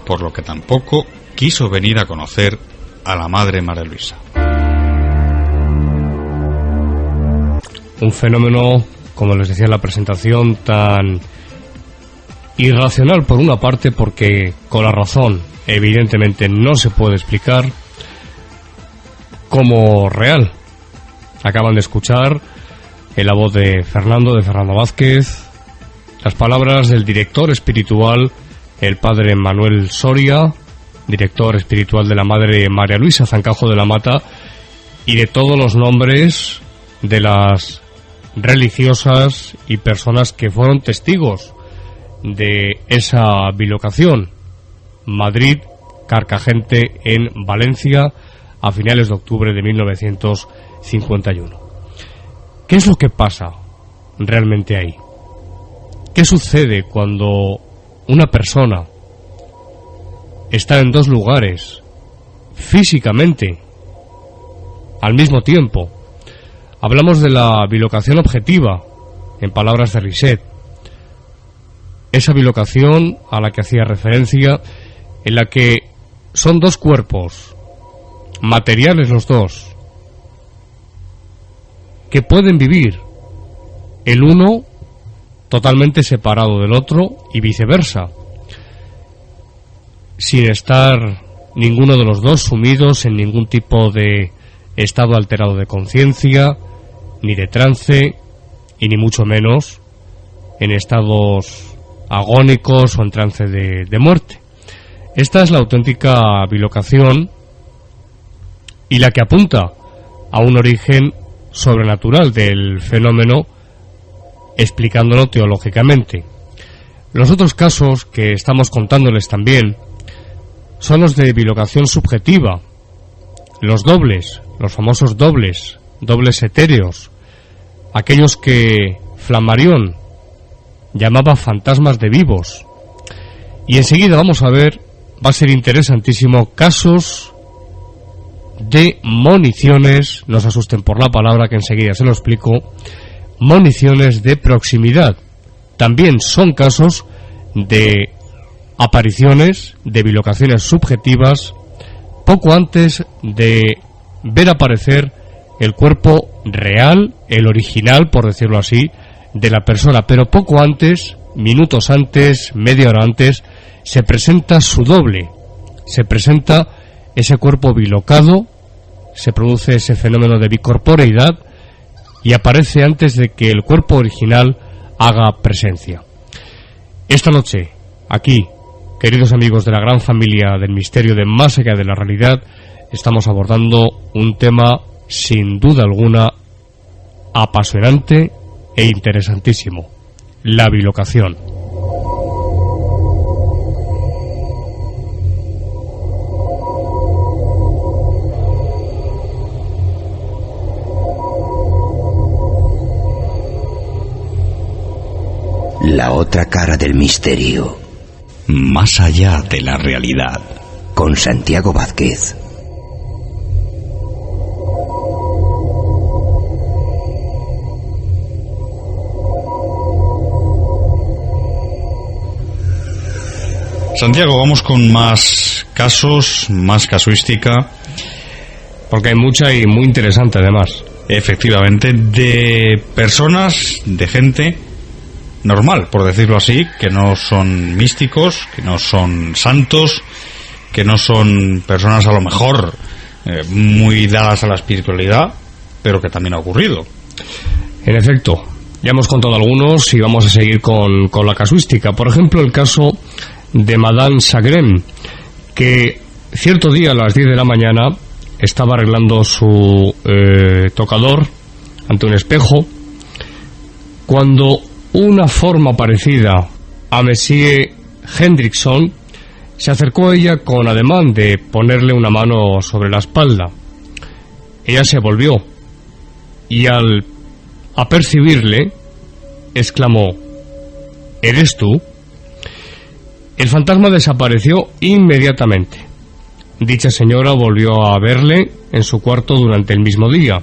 B: por lo que tampoco quiso venir a conocer a la madre María Luisa.
A: Un fenómeno, como les decía en la presentación, tan irracional por una parte, porque con la razón evidentemente no se puede explicar, como real. Acaban de escuchar en la voz de Fernando Vázquez las palabras del director espiritual, el padre Manuel Soria, director espiritual de la madre María Luisa Zancajo de la Mata, y de todos los nombres de las religiosas y personas que fueron testigos de esa bilocación. Madrid, Carcagente en Valencia a finales de octubre de 1951. ¿Qué es lo que pasa realmente ahí? ¿Qué sucede cuando una persona está en dos lugares físicamente al mismo tiempo? Hablamos de la bilocación objetiva, en palabras de Risset. Esa bilocación a la que hacía referencia, en la que son dos cuerpos, materiales los dos, que pueden vivir el uno totalmente separado del otro y viceversa, sin estar ninguno de los dos sumidos en ningún tipo de estado alterado de conciencia, ni de trance, y ni mucho menos en estados agónicos o en trance de muerte. Esta es la auténtica bilocación y la que apunta a un origen sobrenatural del fenómeno, explicándolo teológicamente. Los otros casos que estamos contándoles también son los de bilocación subjetiva, los dobles, los famosos dobles etéreos, aquellos que Flammarion llamaba fantasmas de vivos. Y enseguida vamos a ver, va a ser interesantísimo, casos de moniciones, no se asusten por la palabra que enseguida se lo explico, moniciones de proximidad. También son casos de apariciones, de bilocaciones subjetivas, poco antes de ver aparecer el cuerpo real, el original, por decirlo así, de la persona, pero poco antes, minutos antes, media hora antes, se presenta su doble, se presenta ese cuerpo bilocado, se produce ese fenómeno de bicorporeidad y aparece antes de que el cuerpo original haga presencia. Esta noche, aquí, queridos amigos de la gran familia del misterio de Más allá de la realidad, estamos abordando un tema sin duda alguna apasionante e interesantísimo: la bilocación.
C: La otra cara del misterio.
D: Más allá de la realidad.
C: Con Santiago Vázquez.
B: Santiago, vamos con más casos, más casuística.
A: Porque hay mucha y muy interesante además.
B: Efectivamente, de personas, de gente normal, por decirlo así, que no son místicos, que no son santos, que no son personas a lo mejor muy dadas a la espiritualidad, pero que también ha ocurrido.
A: En efecto, ya hemos contado algunos y vamos a seguir con la casuística. Por ejemplo, el caso de Madame Sagren, que cierto día a las 10 de la mañana estaba arreglando su tocador ante un espejo, cuando una forma parecida a Monsieur Hendrickson se acercó a ella con ademán de ponerle una mano sobre la espalda. Ella se volvió y al apercibirle exclamó: ¿eres tú? El fantasma desapareció inmediatamente. Dicha señora volvió a verle en su cuarto durante el mismo día.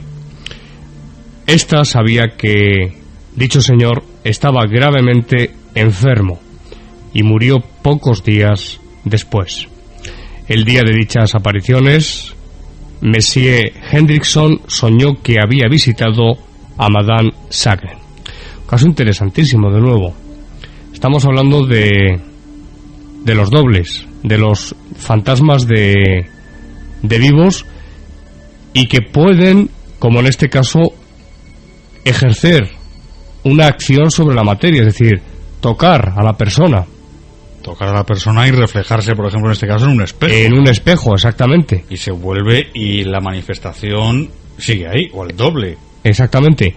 A: Esta sabía que dicho señor estaba gravemente enfermo y murió pocos días después. El día de dichas apariciones, Monsieur Hendrickson soñó que había visitado a Madame Sagren. Caso interesantísimo, de nuevo. Estamos hablando de los dobles, de los fantasmas de vivos, y que pueden, como en este caso, ejercer una acción sobre la materia, es decir, tocar a la persona.
B: Tocar a la persona y reflejarse, por ejemplo, en este caso, en un espejo.
A: En un espejo, exactamente.
B: Y se vuelve y la manifestación sigue ahí, o el doble.
A: Exactamente.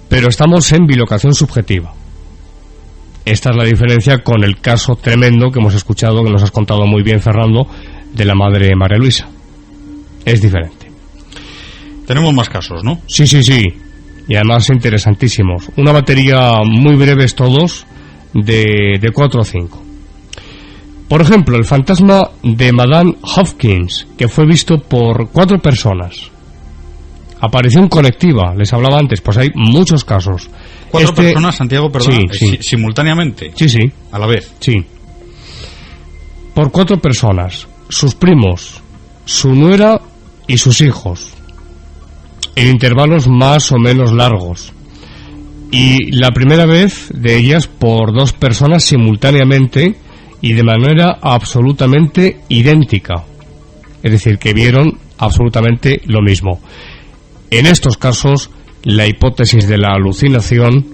A: Pero estamos en bilocación subjetiva. Esta es la diferencia con el caso tremendo que hemos escuchado, que nos has contado muy bien, Fernando, de la madre María Luisa. Es diferente.
B: Tenemos más casos, ¿no?
A: Sí. Y además interesantísimos. Una batería muy breves todos, de 4 o 5. Por ejemplo, el fantasma de Madame Hopkins, que fue visto por 4 personas. Aparición colectiva, les hablaba antes, pues hay muchos casos.
B: 4 personas, Santiago, perdón,
A: sí.
B: Simultáneamente.
A: Sí.
B: A la vez.
A: Sí. Por 4 personas, sus primos, su nuera y sus hijos, en intervalos más o menos largos. y la primera vez de ellas por 2 personas simultáneamente y de manera absolutamente idéntica. Es decir, que vieron absolutamente lo mismo. En estos casos, la hipótesis de la alucinación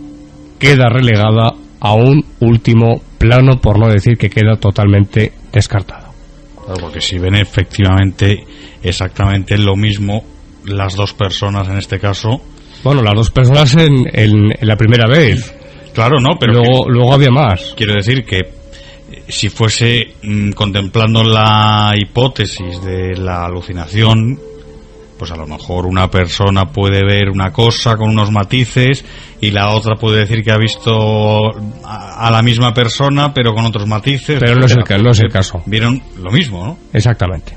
A: queda relegada a un último plano, por no decir que queda totalmente descartada.
B: Claro, porque si ven efectivamente exactamente lo mismo las 2 personas en este caso...
A: Bueno, las 2 personas en la primera vez.
B: Claro, no, pero...
A: Luego había más.
B: Quiero decir que si fuese contemplando la hipótesis de la alucinación, pues a lo mejor una persona puede ver una cosa con unos matices y la otra puede decir que ha visto a la misma persona pero con otros matices.
A: Pero no es el caso.
B: Vieron lo mismo, ¿no?
A: Exactamente.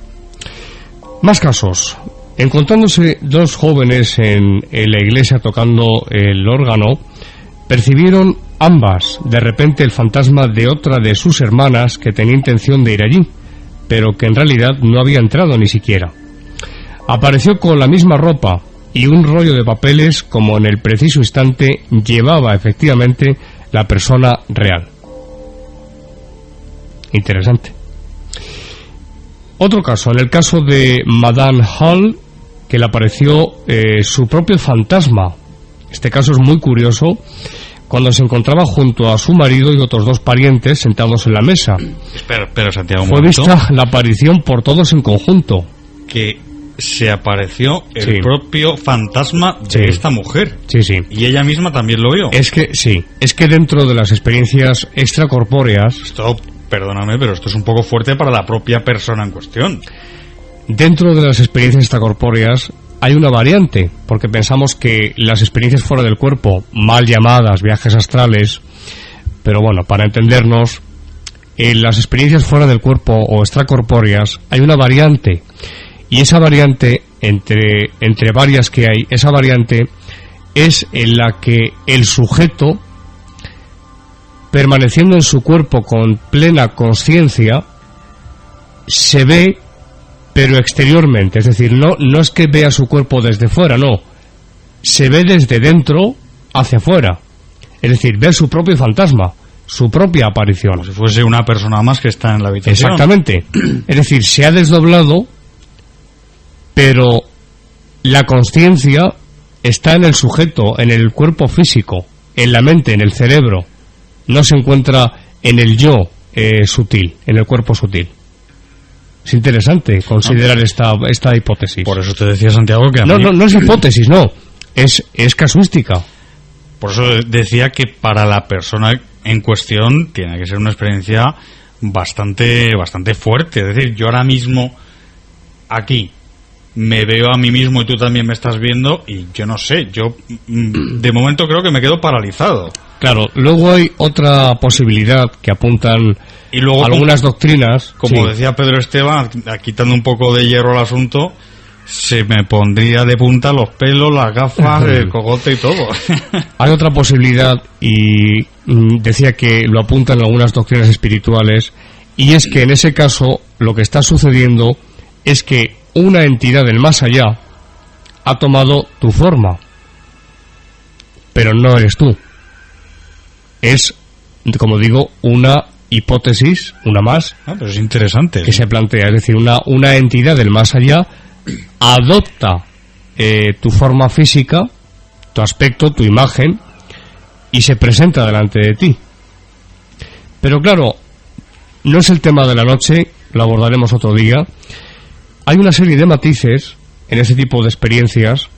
A: Más casos. Encontrándose 2 jóvenes en la iglesia tocando el órgano, percibieron ambas de repente el fantasma de otra de sus hermanas que tenía intención de ir allí, pero que en realidad no había entrado ni siquiera. Apareció con la misma ropa y un rollo de papeles como en el preciso instante llevaba efectivamente la persona real. Interesante. Otro caso, en el caso de Madame Hall, que le apareció su propio fantasma. Este caso es muy curioso, cuando se encontraba junto a su marido y otros 2 parientes sentados en la mesa.
B: Espera, Santiago, un
A: Fue
B: momento.
A: vista la aparición por todos en conjunto.
B: Que se apareció el
A: Sí.
B: propio fantasma de
A: Sí.
B: esta mujer.
A: Sí, sí.
B: Y ella misma también lo vio.
A: Es que dentro de las experiencias extracorpóreas,
B: Esto, perdóname, pero esto es un poco fuerte para la propia persona en cuestión.
A: dentro de las experiencias extracorpóreas hay una variante, porque pensamos que las experiencias fuera del cuerpo, mal llamadas viajes astrales, pero bueno, para entendernos, en las experiencias fuera del cuerpo o extracorpóreas hay una variante, y esa variante, entre varias que hay, esa variante es en la que el sujeto, permaneciendo en su cuerpo con plena conciencia, se ve pero exteriormente, es decir, no es que vea su cuerpo desde fuera, no, se ve desde dentro hacia afuera, es decir, ve su propio fantasma, su propia aparición.
B: Como si fuese una persona más que está en la habitación.
A: Exactamente, es decir, se ha desdoblado, pero la conciencia está en el sujeto, en el cuerpo físico, en la mente, en el cerebro, no se encuentra en el yo sutil, en el cuerpo sutil. Es interesante considerar esta hipótesis.
B: Por eso te decía, Santiago, que a mí...
A: No es hipótesis, no. Es casuística.
B: Por eso decía que para la persona en cuestión tiene que ser una experiencia bastante fuerte. Es decir, yo ahora mismo aquí me veo a mí mismo y tú también me estás viendo y yo no sé, yo de momento creo que me quedo paralizado.
A: Claro, luego hay otra posibilidad que apuntan
B: Y luego,
A: algunas doctrinas.
B: como
A: Sí.
B: decía Pedro Esteban, quitando un poco de hierro al asunto, se me pondría de punta los pelos, las gafas, el cogote y todo.
A: Hay otra posibilidad, y decía que lo apuntan algunas doctrinas espirituales, y es que en ese caso lo que está sucediendo es que una entidad del más allá ha tomado tu forma, pero no eres tú. Es, como digo, una hipótesis, una más,
B: Pero es interesante.
A: que se plantea, es decir, una entidad del más allá adopta tu forma física, tu aspecto, tu imagen, y se presenta delante de ti. Pero claro, no es el tema de la noche, lo abordaremos otro día. Hay una serie de matices en ese tipo de experiencias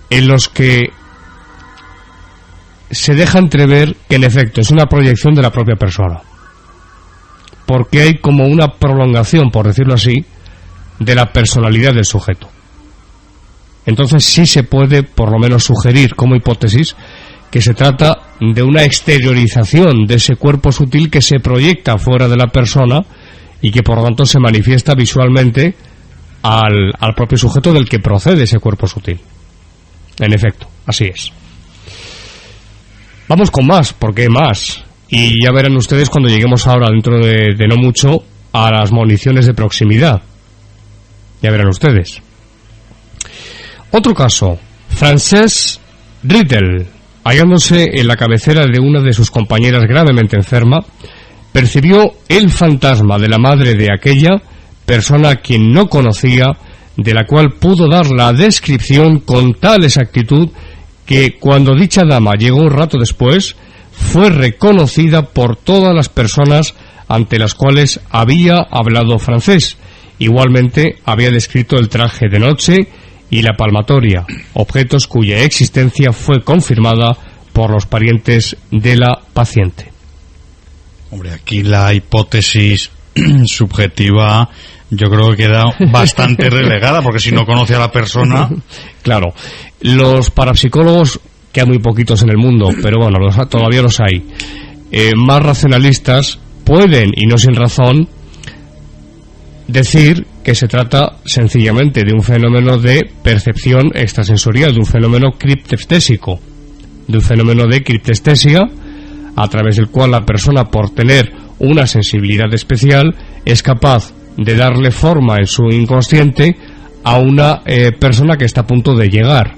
A: en los que se deja entrever que en efecto es una proyección de la propia persona, porque hay como una prolongación, por decirlo así, de la personalidad del sujeto. Entonces sí se puede por lo menos sugerir como hipótesis que se trata de una exteriorización de ese cuerpo sutil que se proyecta fuera de la persona y que por lo tanto se manifiesta visualmente al propio sujeto del que procede ese cuerpo sutil. En efecto, así es. Vamos con más, porque hay más. Y ya verán ustedes cuando lleguemos ahora, dentro de no mucho, a las municiones de proximidad. Ya verán ustedes. Otro caso, Frances Riddle, hallándose en la cabecera de una de sus compañeras gravemente enferma, percibió el fantasma de la madre de aquella persona a quien no conocía, de la cual pudo dar la descripción con tal exactitud que cuando dicha dama llegó un rato después, fue reconocida por todas las personas ante las cuales había hablado francés. Igualmente había descrito el traje de noche y la palmatoria, objetos cuya existencia fue confirmada por los parientes de la paciente.
B: Hombre, aquí la hipótesis subjetiva yo creo que queda bastante relegada, porque si no conoce a la persona...
A: Claro, los parapsicólogos, que hay muy poquitos en el mundo, pero bueno, todavía los hay, más racionalistas, pueden, y no sin razón, decir que se trata sencillamente de un fenómeno de percepción extrasensorial, de un fenómeno criptestésico, de un fenómeno de criptestesia, a través del cual la persona, por tener una sensibilidad especial, es capaz de darle forma en su inconsciente a una persona que está a punto de llegar.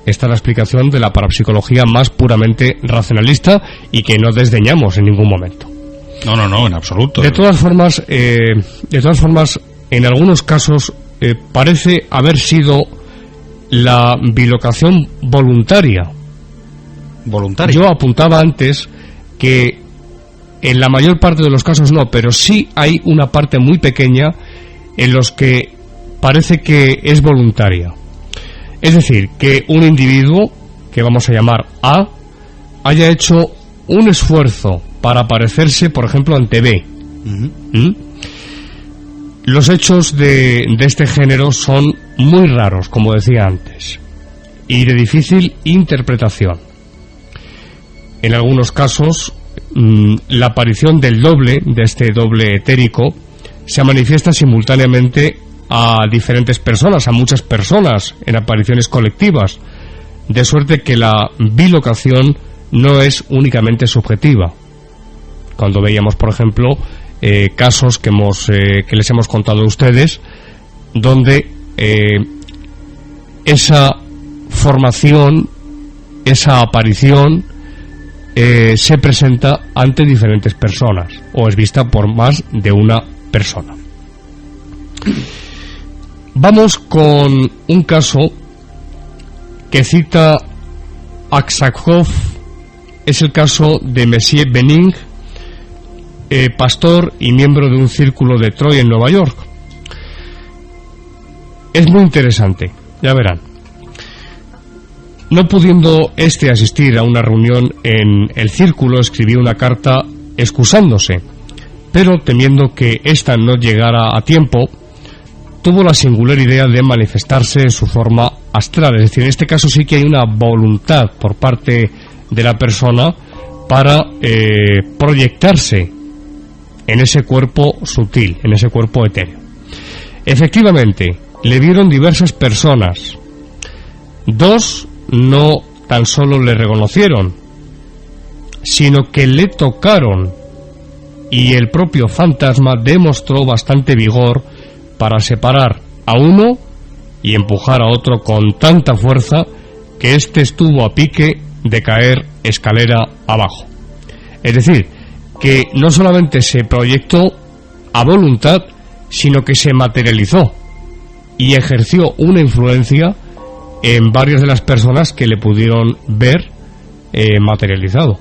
A: Esta es la explicación de la parapsicología más puramente racionalista y que no desdeñamos en ningún momento.
B: No, en absoluto.
A: De todas formas, en algunos casos parece haber sido la bilocación voluntaria.
B: ¿Voluntaria?
A: Yo apuntaba antes que en la mayor parte de los casos no, pero sí hay una parte muy pequeña en los que parece que es voluntaria. Es decir, que un individuo, que vamos a llamar A, haya hecho un esfuerzo para aparecerse, por ejemplo, ante B. Los hechos de este género son muy raros, como decía antes, y de difícil interpretación. En algunos casos, la aparición del doble, de este doble etérico, se manifiesta simultáneamente a diferentes personas, a muchas personas, en apariciones colectivas, de suerte que la bilocación no es únicamente subjetiva. Cuando veíamos, por ejemplo, casos que les hemos contado a ustedes, donde esa formación, esa aparición, se presenta ante diferentes personas, o es vista por más de una persona. Vamos con un caso que cita Aksakov. Es el caso de Monsieur Benning, pastor y miembro de un círculo de Troy en Nueva York. Es muy interesante, ya verán. No pudiendo asistir a una reunión en el círculo, escribió una carta excusándose, pero temiendo que ésta no llegara a tiempo, tuvo la singular idea de manifestarse en su forma astral. Es decir, en este caso sí que hay una voluntad por parte de la persona para proyectarse en ese cuerpo sutil, en ese cuerpo etéreo. Efectivamente, le vieron diversas personas. 2 no tan solo le reconocieron, sino que le tocaron, y el propio fantasma demostró bastante vigor para separar a uno y empujar a otro con tanta fuerza que éste estuvo a pique de caer escalera abajo. Es decir, que no solamente se proyectó a voluntad, sino que se materializó y ejerció una influencia en varias de las personas que le pudieron ver materializado.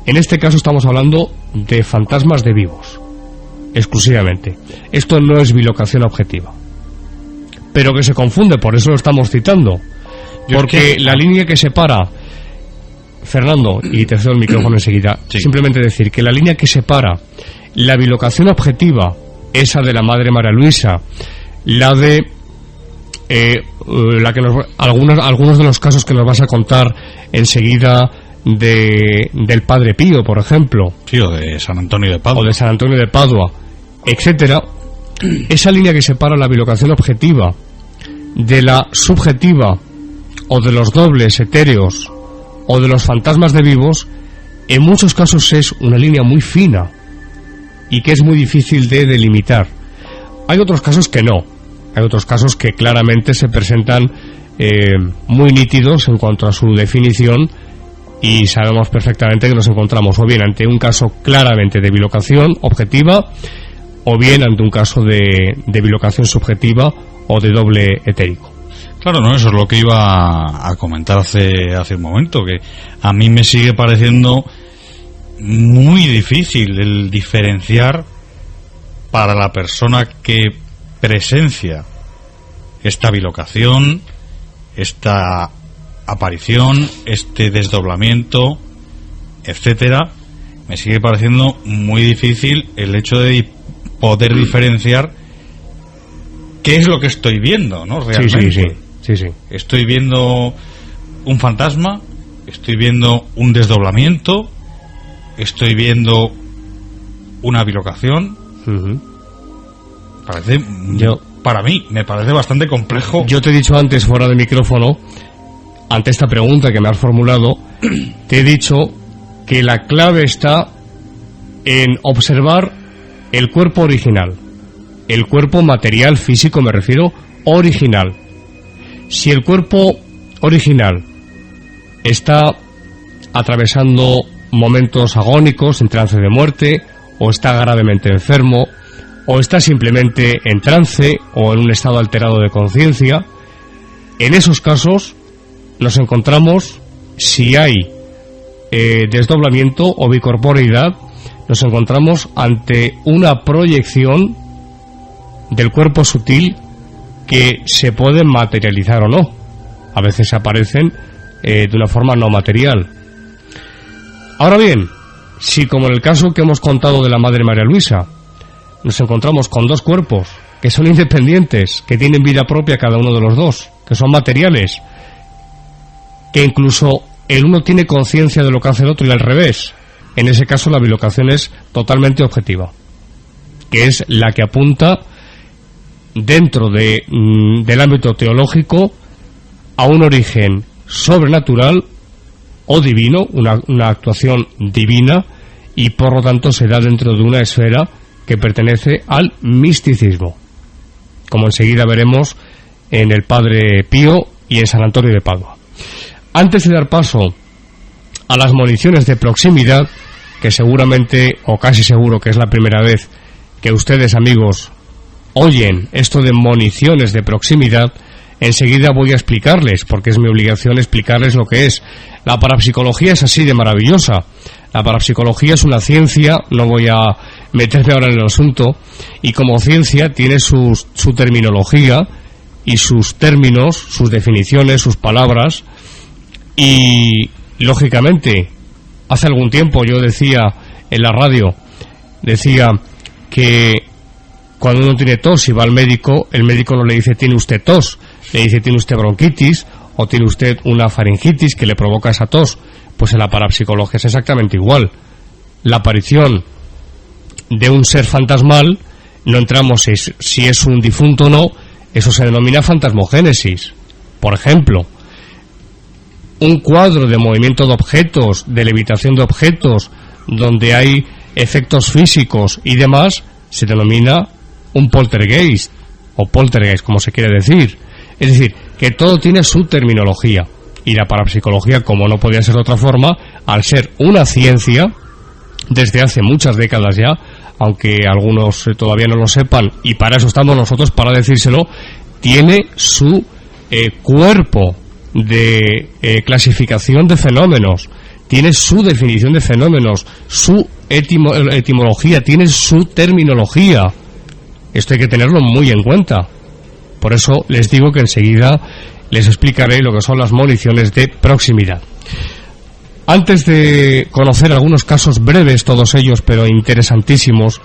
A: En este caso estamos hablando de fantasmas de vivos, exclusivamente. Esto no es bilocación objetiva, pero que se confunde, por eso lo estamos citando, porque la línea que separa, Fernando, y te cedo el micrófono enseguida, simplemente decir que la línea que separa la bilocación objetiva, esa de la Madre María Luisa, la de algunos de los casos que nos vas a contar enseguida del Padre Pío, por ejemplo,
B: o de San Antonio de Padua,
A: etcétera, esa línea que separa la bilocación objetiva de la subjetiva, o de los dobles etéreos, o de los fantasmas de vivos, en muchos casos es una línea muy fina y que es muy difícil de delimitar. Hay otros casos que no. Hay otros casos que claramente se presentan muy nítidos en cuanto a su definición, y sabemos perfectamente que nos encontramos o bien ante un caso claramente de bilocación objetiva o bien ante un caso de bilocación subjetiva o de doble etérico.
B: Claro, no, eso es lo que iba a comentar hace un momento, que a mí me sigue pareciendo muy difícil el diferenciar para la persona que presencia esta bilocación, esta aparición, este desdoblamiento, etcétera. Me sigue pareciendo muy difícil el hecho de poder diferenciar qué es lo que estoy viendo, ¿no? Realmente.
A: Sí.
B: Estoy viendo un fantasma, estoy viendo un desdoblamiento, estoy viendo una bilocación. Para mí me parece bastante complejo.
A: Yo te he dicho antes, fuera de micrófono, ante esta pregunta que me has formulado, te he dicho que la clave está en observar el cuerpo original, el cuerpo material, físico, me refiero, original. Si el cuerpo original está atravesando momentos agónicos, en trance de muerte, o está gravemente enfermo, o está simplemente en trance o en un estado alterado de conciencia, en esos casos nos encontramos, si hay desdoblamiento o bicorporeidad, nos encontramos ante una proyección del cuerpo sutil que se puede materializar o no. A veces aparecen de una forma no material. Ahora bien, si como en el caso que hemos contado de la Madre María Luisa, nos encontramos con dos cuerpos que son independientes, que tienen vida propia cada uno de los dos, que son materiales, que incluso el uno tiene conciencia de lo que hace el otro y al revés, en ese caso la bilocación es totalmente objetiva, que es la que apunta dentro del ámbito teológico a un origen sobrenatural o divino, una actuación divina, y por lo tanto se da dentro de una esfera que pertenece al misticismo, como enseguida veremos en el Padre Pío y en San Antonio de Padua. Antes de dar paso a las municiones de proximidad, que seguramente, o casi seguro que es la primera vez que ustedes, amigos, oyen esto de municiones de proximidad, enseguida voy a explicarles, porque es mi obligación explicarles lo que es. La parapsicología es así de maravillosa. La parapsicología es una ciencia, no voy a meterme ahora en el asunto, y como ciencia tiene su terminología y sus términos, sus definiciones, sus palabras, y lógicamente hace algún tiempo yo decía en la radio, decía que cuando uno tiene tos y va al médico, el médico no le dice tiene usted tos, le dice tiene usted bronquitis o tiene usted una faringitis que le provoca esa tos. Pues en la parapsicología es exactamente igual. La aparición de un ser fantasmal, no entramos si es un difunto o no, eso se denomina fantasmogénesis. Por ejemplo, un cuadro de movimiento de objetos, de levitación de objetos, donde hay efectos físicos y demás, se denomina un poltergeist, o poltergeist, como se quiere decir. Es decir, que todo tiene su terminología. Y la parapsicología, como no podía ser de otra forma, al ser una ciencia, desde hace muchas décadas ya, aunque algunos todavía no lo sepan, y para eso estamos nosotros, para decírselo, tiene su cuerpo de clasificación de fenómenos, tiene su definición de fenómenos, su etimología, tiene su terminología. Esto hay que tenerlo muy en cuenta. Por eso les digo que enseguida les explicaré lo que son las municiones de proximidad. Antes de conocer algunos casos breves, todos ellos, pero interesantísimos,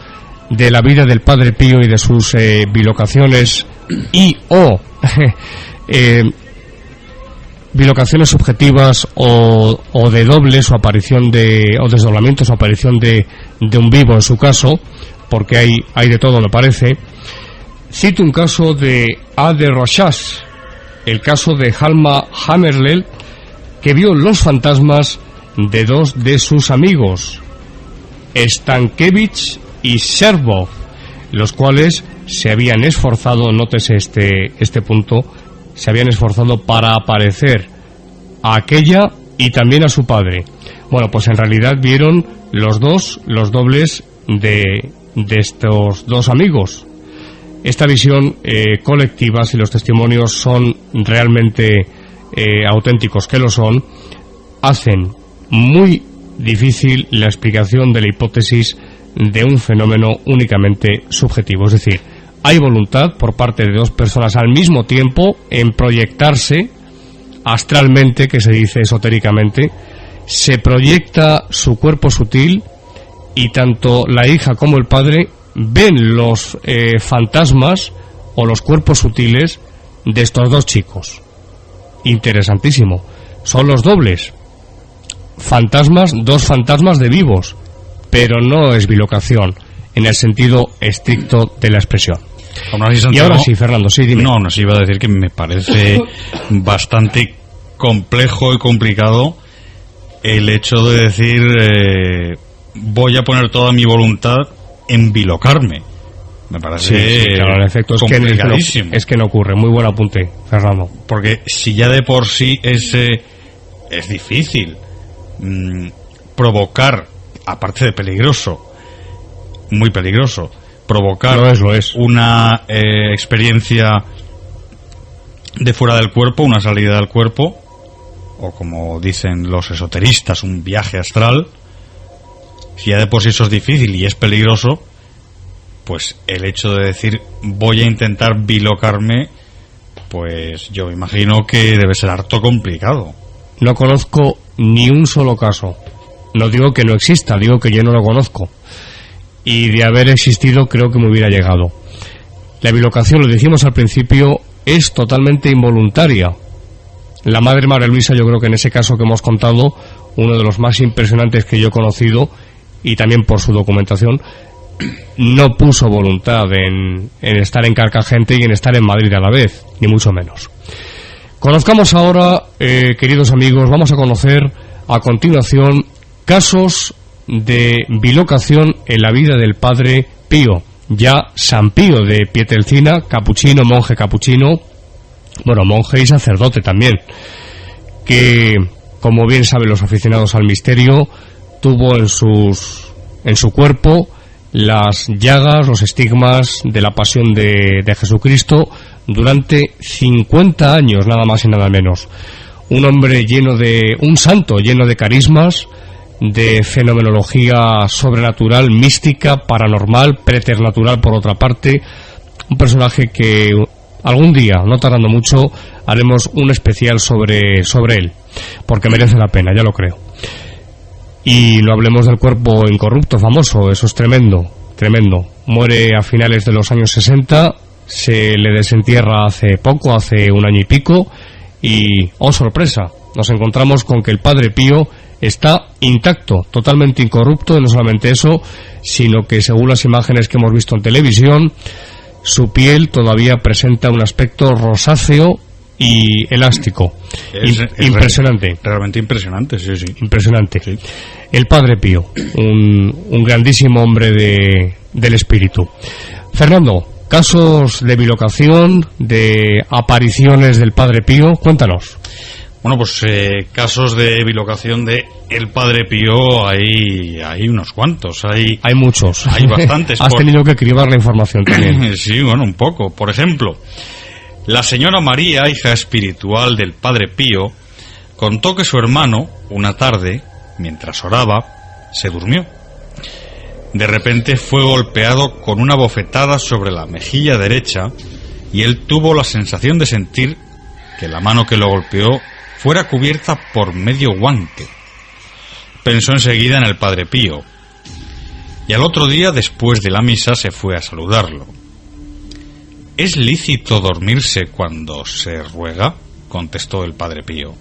A: de la vida del Padre Pío y de sus bilocaciones y bilocaciones subjetivas o de dobles o aparición o desdoblamientos o aparición de un vivo en su caso, porque hay de todo, me parece. Cito un caso de A. de Rochas, el caso de Halma Hammerlell, que vio los fantasmas de dos de sus amigos, Stankiewicz y Servov, los cuales se habían esforzado, nótese este punto, se habían esforzado para aparecer a aquella y también a su padre. Bueno, pues en realidad vieron los dobles de estos dos amigos. Esta visión colectiva, si los testimonios son realmente auténticos, que lo son, hacen muy difícil la explicación de la hipótesis de un fenómeno únicamente subjetivo. Es decir, hay voluntad por parte de dos personas al mismo tiempo en proyectarse astralmente, que se dice esotéricamente, se proyecta su cuerpo sutil y tanto la hija como el padre ven los fantasmas o los cuerpos sutiles de estos dos chicos. Interesantísimo. Son los dobles. Fantasmas, dos fantasmas de vivos, pero no es bilocación en el sentido estricto de la expresión.
B: Santiago,
A: y ahora sí, Fernando, sí, dime.
B: No se iba a decir que me parece bastante complejo y complicado el hecho de decir voy a poner toda mi voluntad en bilocarme. Me parece
A: claro, en efecto,
B: complicadísimo.
A: Es que no ocurre. Muy buen apunte, Fernando.
B: Porque si ya de por sí es difícil provocar, aparte de peligroso, muy peligroso, provocar
A: lo es.
B: una experiencia de fuera del cuerpo, una salida del cuerpo, o como dicen los esoteristas, un viaje astral. Si ya de por sí eso es difícil y es peligroso, pues el hecho de decir voy a intentar bilocarme, pues yo me imagino que debe ser harto complicado.
A: No conozco ni un solo caso. No digo que no exista, digo que yo no lo conozco. Y de haber existido creo que me hubiera llegado. La bilocación, lo dijimos al principio, es totalmente involuntaria. La madre María Luisa, yo creo que en ese caso que hemos contado, uno de los más impresionantes que yo he conocido, y también por su documentación, no puso voluntad en estar en Carcagente y en estar en Madrid a la vez, ni mucho menos. Conozcamos ahora, queridos amigos, vamos a conocer a continuación casos de bilocación en la vida del padre Pío, ya San Pío de Pietrelcina, capuchino, monje capuchino, bueno, monje y sacerdote también, que, como bien saben los aficionados al misterio, tuvo en su cuerpo las llagas, los estigmas de la pasión de Jesucristo durante 50 años, nada más y nada menos. Un hombre un santo lleno de carismas, de fenomenología sobrenatural, mística, paranormal, preternatural por otra parte. Un personaje que algún día, no tardando mucho, haremos un especial sobre él, porque merece la pena, ya lo creo. Y no hablemos del cuerpo incorrupto famoso, eso es tremendo, tremendo. Muere a finales de los años 60, se le desentierra hace poco, hace un año y pico, y, oh sorpresa, nos encontramos con que el padre Pío está intacto, totalmente incorrupto, y no solamente eso, sino que según las imágenes que hemos visto en televisión, su piel todavía presenta un aspecto rosáceo y elástico. Impresionante.
B: Realmente impresionante, sí.
A: Impresionante.
B: Sí.
A: El padre Pío, un grandísimo hombre del espíritu. Fernando, casos de bilocación, de apariciones del padre Pío, cuéntanos.
B: Bueno, pues casos de bilocación de el padre Pío hay unos cuantos, hay
A: muchos,
B: hay bastantes.
A: Has tenido que cribar la información también.
B: Sí, bueno, un poco. Por ejemplo, la señora María, hija espiritual del padre Pío, contó que su hermano, una tarde, mientras oraba, se durmió. De repente fue golpeado con una bofetada sobre la mejilla derecha y él tuvo la sensación de sentir que la mano que lo golpeó fuera cubierta por medio guante. Pensó enseguida en el padre Pío y al otro día, después de la misa, se fue a saludarlo. ¿Es lícito dormirse cuando se ruega?, contestó el padre Pío.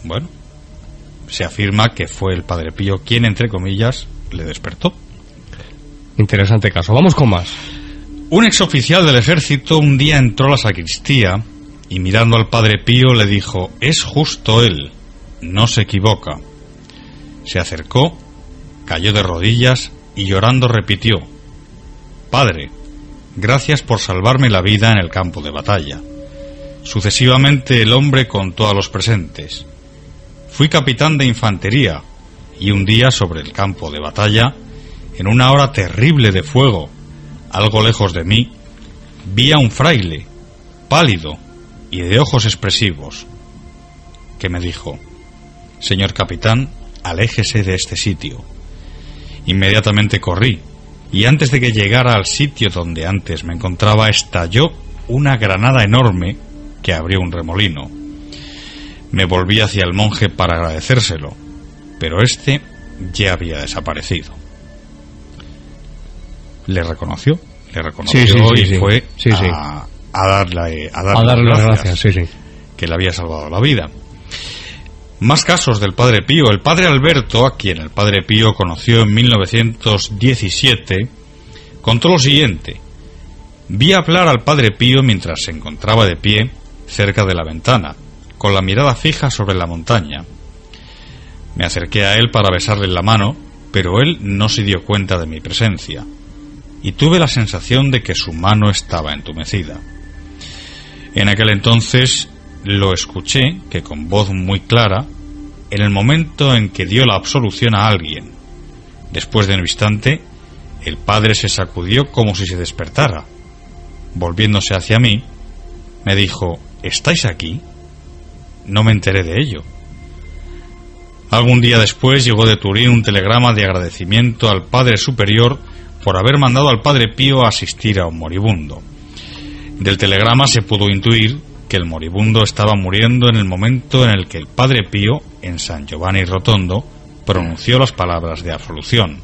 B: Bueno, se afirma que fue el padre Pío quien, entre comillas, le despertó.
A: Interesante caso. Vamos con más.
B: Un exoficial del ejército un día entró a la sacristía y, mirando al padre Pío, le dijo: «Es justo él, no se equivoca». Se acercó, cayó de rodillas y llorando repitió: «Padre, gracias por salvarme la vida en el campo de batalla». Sucesivamente el hombre contó a los presentes: fui capitán de infantería, y un día sobre el campo de batalla, en una hora terrible de fuego, algo lejos de mí, vi a un fraile, pálido y de ojos expresivos, que me dijo: señor capitán, aléjese de este sitio. Inmediatamente corrí, y antes de que llegara al sitio donde antes me encontraba, estalló una granada enorme que abrió un remolino. Me volví hacia el monje para agradecérselo, pero este ya había desaparecido. Le reconoció y fue a darle las gracias, que le había salvado la vida. Más casos del Padre Pío. El Padre Alberto, a quien el Padre Pío conoció en 1917, contó lo siguiente: vi hablar al Padre Pío mientras se encontraba de pie cerca de la ventana, con la mirada fija sobre la montaña. Me acerqué a él para besarle la mano, pero él no se dio cuenta de mi presencia, y tuve la sensación de que su mano estaba entumecida. En aquel entonces lo escuché, que con voz muy clara, en el momento en que dio la absolución a alguien. Después de un instante, el padre se sacudió como si se despertara. Volviéndose hacia mí, me dijo: ¿estáis aquí? No me enteré de ello. Algún día después llegó de Turín un telegrama de agradecimiento al Padre Superior por haber mandado al Padre Pío a asistir a un moribundo. Del telegrama se pudo intuir que el moribundo estaba muriendo en el momento en el que el Padre Pío, en San Giovanni Rotondo, pronunció las palabras de absolución.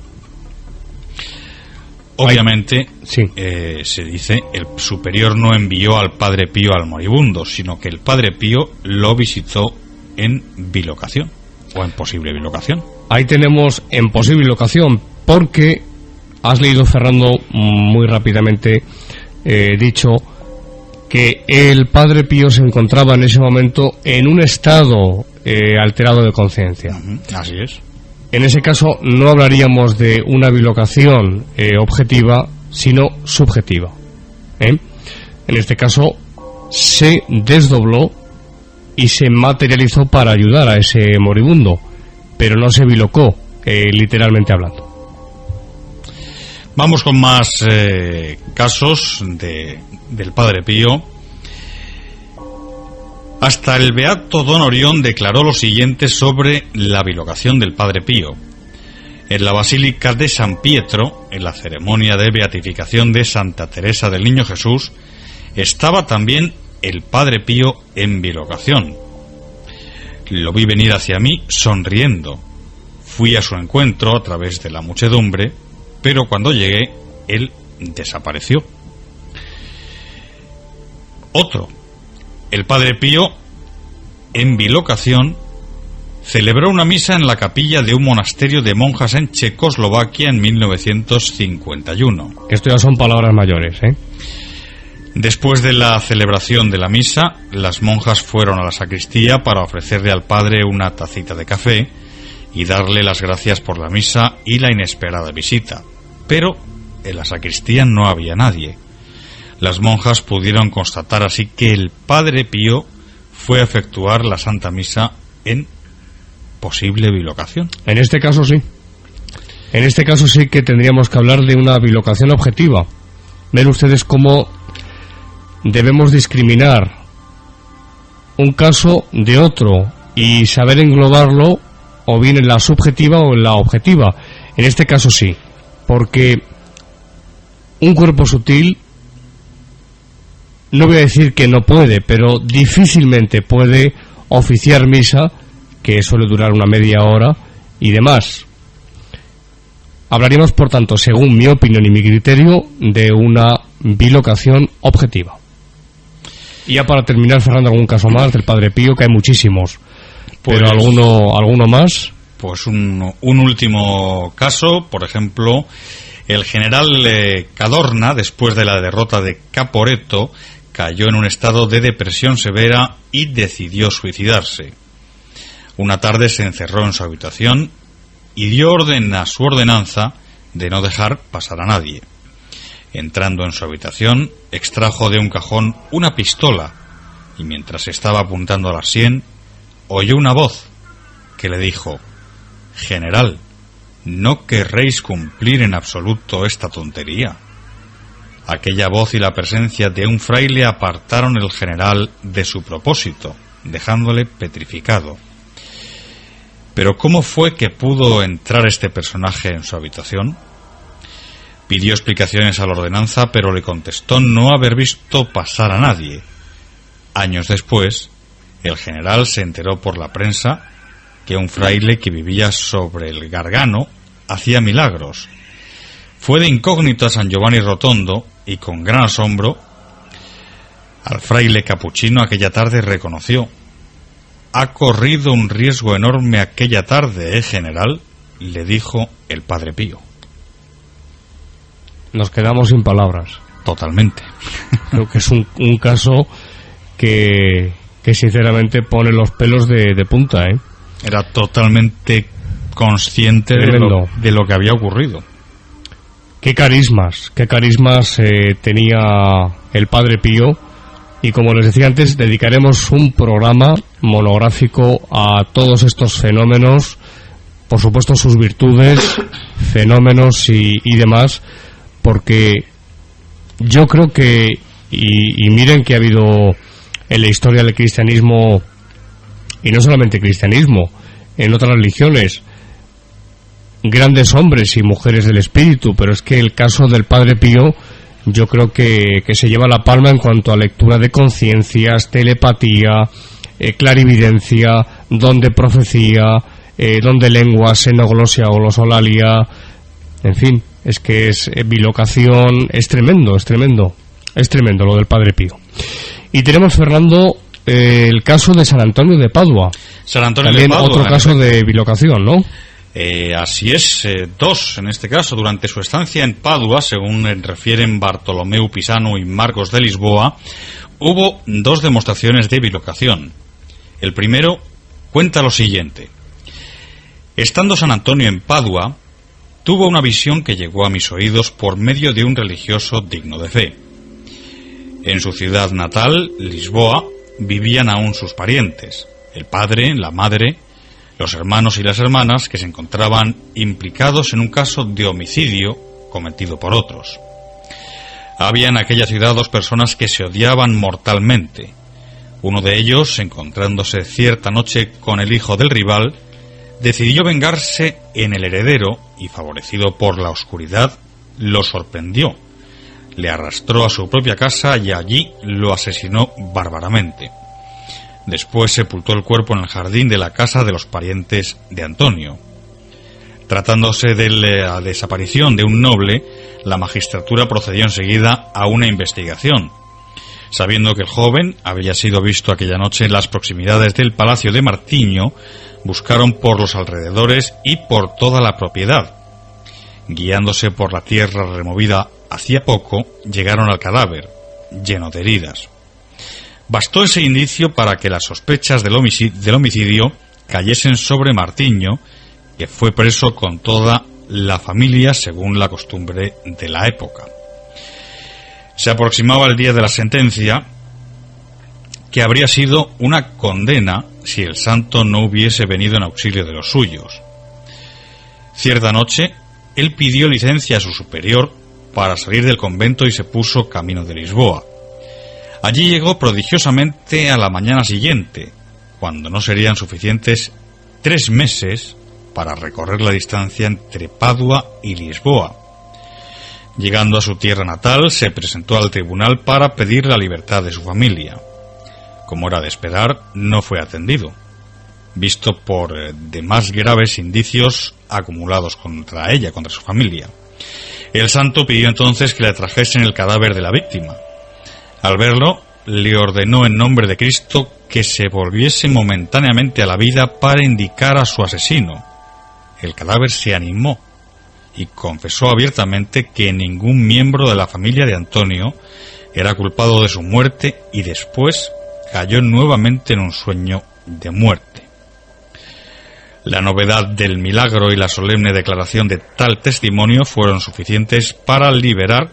B: Obviamente, se dice, el superior no envió al Padre Pío al moribundo, sino que el Padre Pío lo visitó en bilocación, o en posible bilocación.
A: Ahí tenemos en posible bilocación, porque has leído, Fernando, muy rápidamente dicho que el Padre Pío se encontraba en ese momento en un estado alterado de conciencia.
B: Así es.
A: En ese caso no hablaríamos de una bilocación objetiva, sino subjetiva. En este caso se desdobló y se materializó para ayudar a ese moribundo, pero no se bilocó, literalmente hablando.
B: Vamos con más casos del Padre Pío. Hasta el beato Don Orión declaró lo siguiente sobre la bilocación del Padre Pío. En la Basílica de San Pietro, en la ceremonia de beatificación de Santa Teresa del Niño Jesús, estaba también el Padre Pío en bilocación. Lo vi venir hacia mí sonriendo. Fui a su encuentro a través de la muchedumbre, pero cuando llegué, él desapareció. Otro. El Padre Pío, en bilocación, celebró una misa en la capilla de un monasterio de monjas en Checoslovaquia en 1951.
A: Esto ya son palabras mayores, ¿eh?
B: Después de la celebración de la misa, las monjas fueron a la sacristía para ofrecerle al padre una tacita de café y darle las gracias por la misa y la inesperada visita. Pero en la sacristía no había nadie. Las monjas pudieron constatar así que el Padre Pío fue a efectuar la Santa Misa en posible bilocación.
A: En este caso sí. En este caso sí que tendríamos que hablar de una bilocación objetiva. Ven ustedes cómo debemos discriminar un caso de otro y saber englobarlo o bien en la subjetiva o en la objetiva. En este caso sí, porque un cuerpo sutil, no voy a decir que no puede, pero difícilmente puede oficiar misa, que suele durar una media hora y demás. Hablaríamos, por tanto, según mi opinión y mi criterio, de una bilocación objetiva. Y ya para terminar, Fernando, algún caso más del Padre Pío, que hay muchísimos, pero alguno más.
B: Pues un último caso, por ejemplo, el general Cadorna, después de la derrota de Caporetto, cayó en un estado de depresión severa y decidió suicidarse. Una tarde se encerró en su habitación y dio orden a su ordenanza de no dejar pasar a nadie. Entrando en su habitación, extrajo de un cajón una pistola y mientras estaba apuntando a la sien, oyó una voz que le dijo: «General, ¿no querréis cumplir en absoluto esta tontería?». Aquella voz y la presencia de un fraile apartaron al general de su propósito, dejándole petrificado. Pero ¿cómo fue que pudo entrar este personaje en su habitación? Pidió explicaciones a la ordenanza, pero le contestó no haber visto pasar a nadie. Años después, el general se enteró por la prensa que un fraile que vivía sobre el Gargano hacía milagros. Fue de incógnito a San Giovanni Rotondo y con gran asombro al fraile capuchino aquella tarde reconoció: «Ha corrido un riesgo enorme aquella tarde, general», le dijo el Padre Pío.
A: Nos quedamos sin palabras.
B: Totalmente.
A: Creo que es un caso que sinceramente pone los pelos de punta, ¿eh?
B: Era totalmente consciente de lo que había ocurrido.
A: Qué carismas tenía el Padre Pío. Y como les decía antes, dedicaremos un programa monográfico a todos estos fenómenos, por supuesto sus virtudes, fenómenos y demás, porque yo creo que, y miren que ha habido en la historia del cristianismo, y no solamente cristianismo, en otras religiones, grandes hombres y mujeres del espíritu, pero es que el caso del Padre Pío yo creo que se lleva la palma en cuanto a lectura de conciencias, telepatía, clarividencia, don de profecía, don de lengua, xenoglosia o glosolalia, en fin, es que es bilocación, es tremendo lo del Padre Pío. Y tenemos, Fernando, el caso de San Antonio de Padua.
B: San Antonio
A: también
B: de Padua,
A: otro caso de bilocación, ¿no?
B: Así es, dos en este caso. Durante su estancia en Padua, según refieren Bartolomeu Pisano y Marcos de Lisboa, hubo dos demostraciones de bilocación. El primero cuenta lo siguiente: estando San Antonio en Padua, tuvo una visión que llegó a mis oídos por medio de un religioso digno de fe. En su ciudad natal, Lisboa, vivían aún sus parientes, el padre, la madre, los hermanos y las hermanas, que se encontraban implicados en un caso de homicidio cometido por otros. Había en aquella ciudad dos personas que se odiaban mortalmente. Uno de ellos, encontrándose cierta noche con el hijo del rival, decidió vengarse en el heredero y, favorecido por la oscuridad, lo sorprendió. Le arrastró a su propia casa y allí lo asesinó bárbaramente. Después sepultó el cuerpo en el jardín de la casa de los parientes de Antonio. Tratándose de la desaparición de un noble, la magistratura procedió enseguida a una investigación. Sabiendo que el joven había sido visto aquella noche en las proximidades del Palacio de Martiño, buscaron por los alrededores y por toda la propiedad. Guiándose por la tierra removida hacía poco, llegaron al cadáver, lleno de heridas. Bastó ese indicio para que las sospechas del homicidio cayesen sobre Martiño, que fue preso con toda la familia según la costumbre de la época. Se aproximaba el día de la sentencia, que habría sido una condena si el santo no hubiese venido en auxilio de los suyos. Cierta noche, él pidió licencia a su superior para salir del convento y se puso camino de Lisboa. Allí llegó prodigiosamente a la mañana siguiente, cuando no serían suficientes 3 meses para recorrer la distancia entre Padua y Lisboa. Llegando a su tierra natal, se presentó al tribunal para pedir la libertad de su familia. Como era de esperar, no fue atendido, visto por demás graves indicios acumulados contra ella, contra su familia. El santo pidió entonces que le trajesen el cadáver de la víctima. Al verlo, le ordenó en nombre de Cristo que se volviese momentáneamente a la vida para indicar a su asesino. El cadáver se animó y confesó abiertamente que ningún miembro de la familia de Antonio era culpado de su muerte, y después cayó nuevamente en un sueño de muerte. La novedad del milagro y la solemne declaración de tal testimonio fueron suficientes para liberar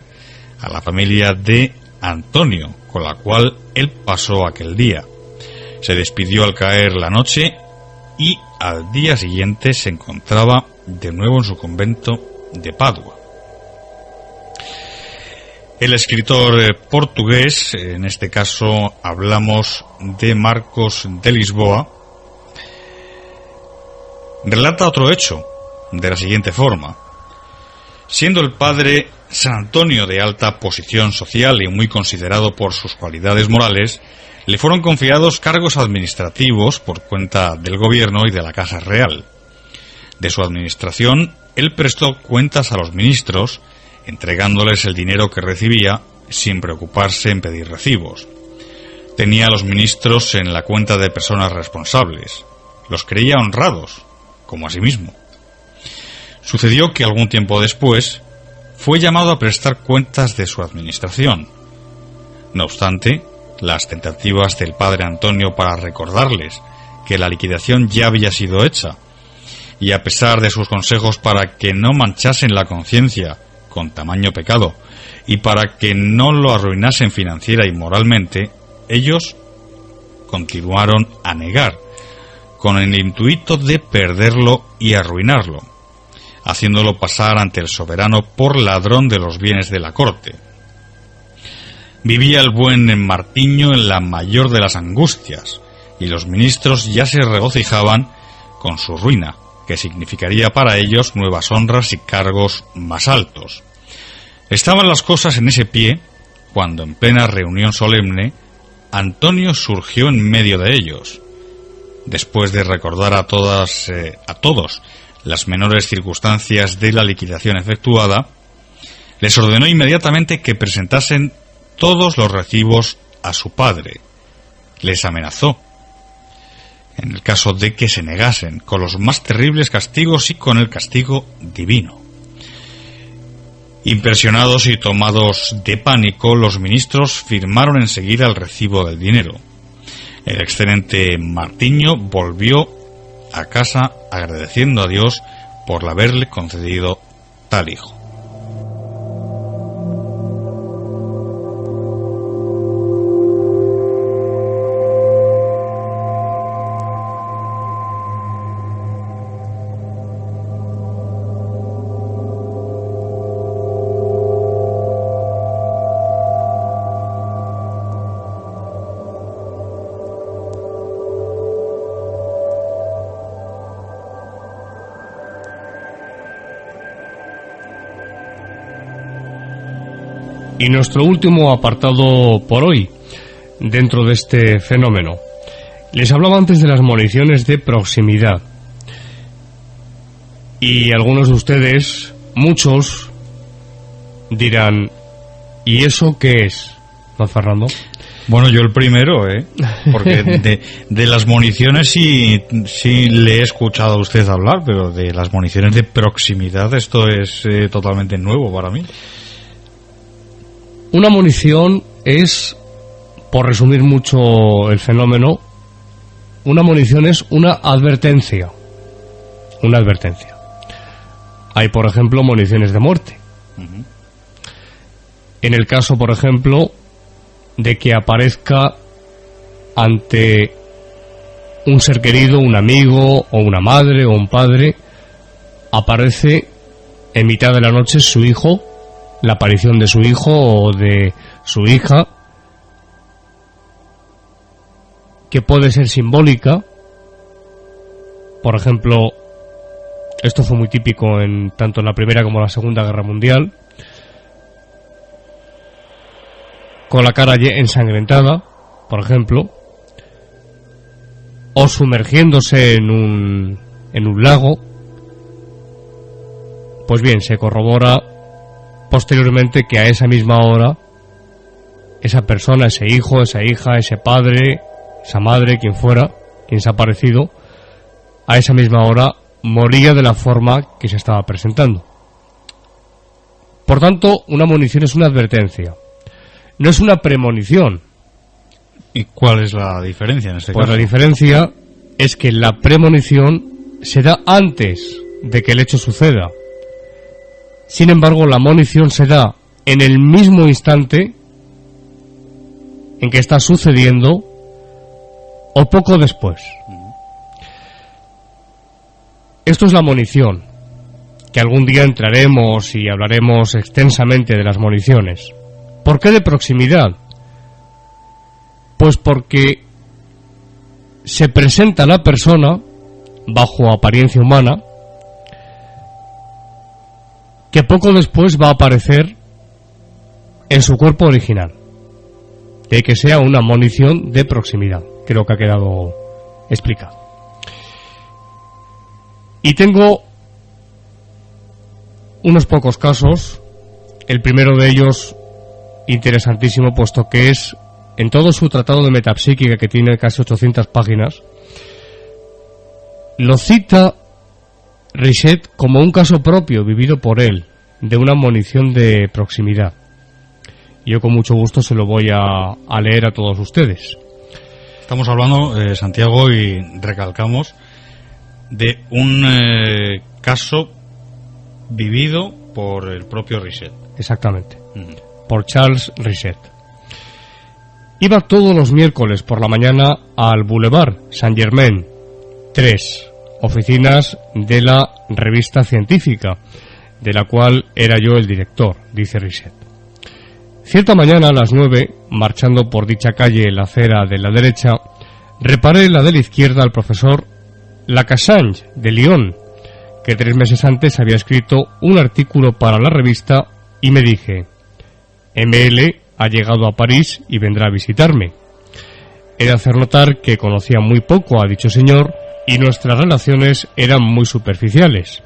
B: a la familia de Antonio, con la cual él pasó aquel día. Se despidió al caer la noche y al día siguiente se encontraba de nuevo en su convento de Padua. El escritor portugués, en este caso hablamos de Marcos de Lisboa, relata otro hecho de la siguiente forma. Siendo el padre San Antonio de alta posición social y muy considerado por sus cualidades morales, le fueron confiados cargos administrativos por cuenta del gobierno y de la Casa Real. De su administración, él prestó cuentas a los ministros, entregándoles el dinero que recibía sin preocuparse en pedir recibos. Tenía a los ministros en la cuenta de personas responsables. Los creía honrados, como a sí mismo. Sucedió que algún tiempo después fue llamado a prestar cuentas de su administración. No obstante, las tentativas del padre Antonio para recordarles que la liquidación ya había sido hecha, y a pesar de sus consejos para que no manchasen la conciencia con tamaño pecado y para que no lo arruinasen financiera y moralmente, ellos continuaron a negar, con el intuito de perderlo y arruinarlo, haciéndolo pasar ante el soberano por ladrón de los bienes de la corte. Vivía el buen Martiño en la mayor de las angustias, y los ministros ya se regocijaban con su ruina, que significaría para ellos nuevas honras y cargos más altos. Estaban las cosas en ese pie cuando, en plena reunión solemne, Antonio surgió en medio de ellos. Después de recordar a todos las menores circunstancias de la liquidación efectuada, les ordenó inmediatamente que presentasen todos los recibos a su padre. Les amenazó, en el caso de que se negasen, con los más terribles castigos y con el castigo divino. Impresionados y tomados de pánico, los ministros firmaron enseguida el recibo del dinero. El excelente Martiño volvió a casa agradeciendo a Dios por haberle concedido tal hijo.
A: Y nuestro último apartado por hoy, dentro de este fenómeno. Les hablaba antes de las municiones de proximidad. Y algunos de ustedes, muchos, dirán, ¿y eso qué es, don Fernando?
B: Bueno, yo el primero, porque de las municiones sí le he escuchado a usted hablar, pero de las municiones de proximidad esto es totalmente nuevo para mí.
A: Una munición es, por resumir mucho el fenómeno, una munición es una advertencia. Una advertencia. Hay, por ejemplo, municiones de muerte. Uh-huh. En el caso, por ejemplo, de que aparezca ante un ser querido, un amigo, o una madre, o un padre, aparece en mitad de la noche su hijo, la aparición de su hijo o de su hija, que puede ser simbólica. Por ejemplo, esto fue muy típico en tanto en la Primera como en la Segunda Guerra Mundial, con la cara ensangrentada, por ejemplo, o sumergiéndose en un lago. Pues bien, se corrobora posteriormente que a esa misma hora esa persona, ese hijo, esa hija, ese padre, esa madre, quien fuera, quien se ha aparecido, a esa misma hora moría de la forma que se estaba presentando. Por tanto, una munición es una advertencia, no es una premonición.
B: ¿Y cuál es la diferencia en este caso?
A: Pues la diferencia es que la premonición se da antes de que el hecho suceda. Sin embargo, la munición se da en el mismo instante en que está sucediendo o poco después. Esto es la monición, que algún día entraremos y hablaremos extensamente de las moniciones. ¿Por qué de proximidad? Pues porque se presenta la persona bajo apariencia humana, que poco después va a aparecer en su cuerpo original. De que sea una monición de proximidad. Creo que ha quedado explicado. Y tengo unos pocos casos. El primero de ellos interesantísimo, puesto que es, en todo su tratado de metapsíquica, que tiene casi 800 páginas, lo cita Richet como un caso propio vivido por él, de una monición de proximidad. Yo con mucho gusto se lo voy a leer a todos ustedes.
B: Estamos hablando, Santiago, y recalcamos, de un caso vivido por el propio Richet.
A: Exactamente, por Charles Richet. Iba todos los miércoles por la mañana al Boulevard Saint-Germain 3, oficinas de la revista científica, de la cual era yo el director, dice Richet. Cierta mañana a las 9, marchando por dicha calle en la acera de la derecha, reparé en la de la izquierda al profesor Lacassange de Lyon, que 3 meses antes había escrito un artículo para la revista, y me dije: ML ha llegado a París y vendrá a visitarme. He de hacer notar que conocía muy poco a dicho señor y nuestras relaciones eran muy superficiales.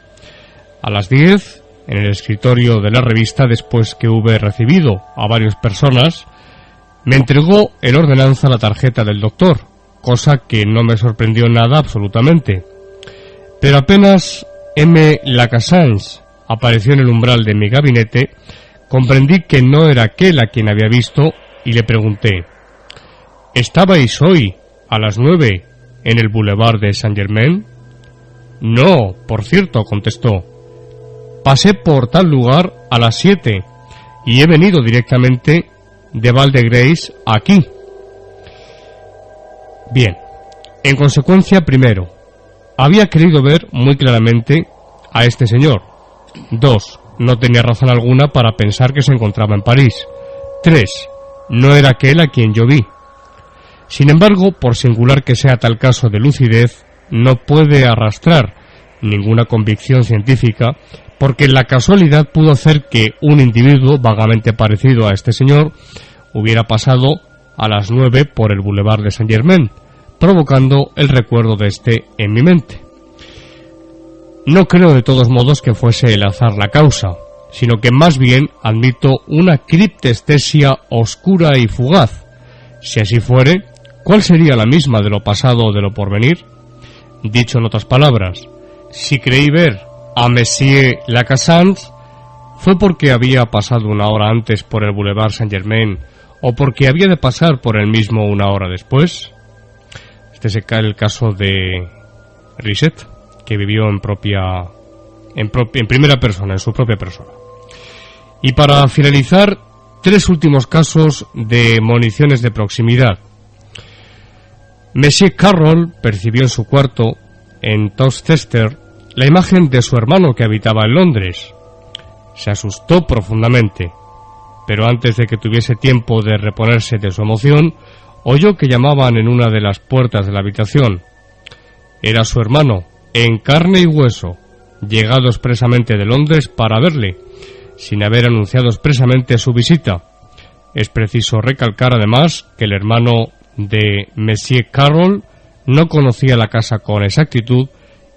A: A las 10, en el escritorio de la revista, después que hube recibido a varias personas, me entregó en ordenanza la tarjeta del doctor, cosa que no me sorprendió nada absolutamente. Pero apenas M. Lacassange apareció en el umbral de mi gabinete, comprendí que no era aquel a quien había visto y le pregunté: ¿estabais hoy a las 9 en el Boulevard de Saint-Germain? No, por cierto, contestó. Pasé por tal lugar a las 7 y he venido directamente de Val-de-Grâce aquí. Bien, en consecuencia, primero, había querido ver muy claramente a este señor. 2, no tenía razón alguna para pensar que se encontraba en París. 3, no era aquel a quien yo vi. Sin embargo, por singular que sea tal caso de lucidez, no puede arrastrar ninguna convicción científica, porque la casualidad pudo hacer que un individuo vagamente parecido a este señor hubiera pasado a las 9 por el Boulevard de Saint-Germain, provocando el recuerdo de este en mi mente. No creo de todos modos que fuese el azar la causa, sino que más bien admito una criptestesia oscura y fugaz. Si así fuere, ¿cuál sería la misma de lo pasado o de lo porvenir? Dicho en otras palabras, si creí ver a Monsieur Lacassange, ¿fue porque había pasado una hora antes por el Boulevard Saint-Germain o porque había de pasar por el mismo una hora después? Este es el caso de Richet, que vivió en primera persona, en su propia persona. Y para finalizar, 3 últimos casos de moniciones de proximidad. Monsieur Carroll percibió en su cuarto, en Towcester, la imagen de su hermano que habitaba en Londres. Se asustó profundamente, pero antes de que tuviese tiempo de reponerse de su emoción, oyó que llamaban en una de las puertas de la habitación. Era su hermano, en carne y hueso, llegado expresamente de Londres para verle, sin haber anunciado expresamente su visita. Es preciso recalcar además que el hermano de Monsieur Carroll no conocía la casa con exactitud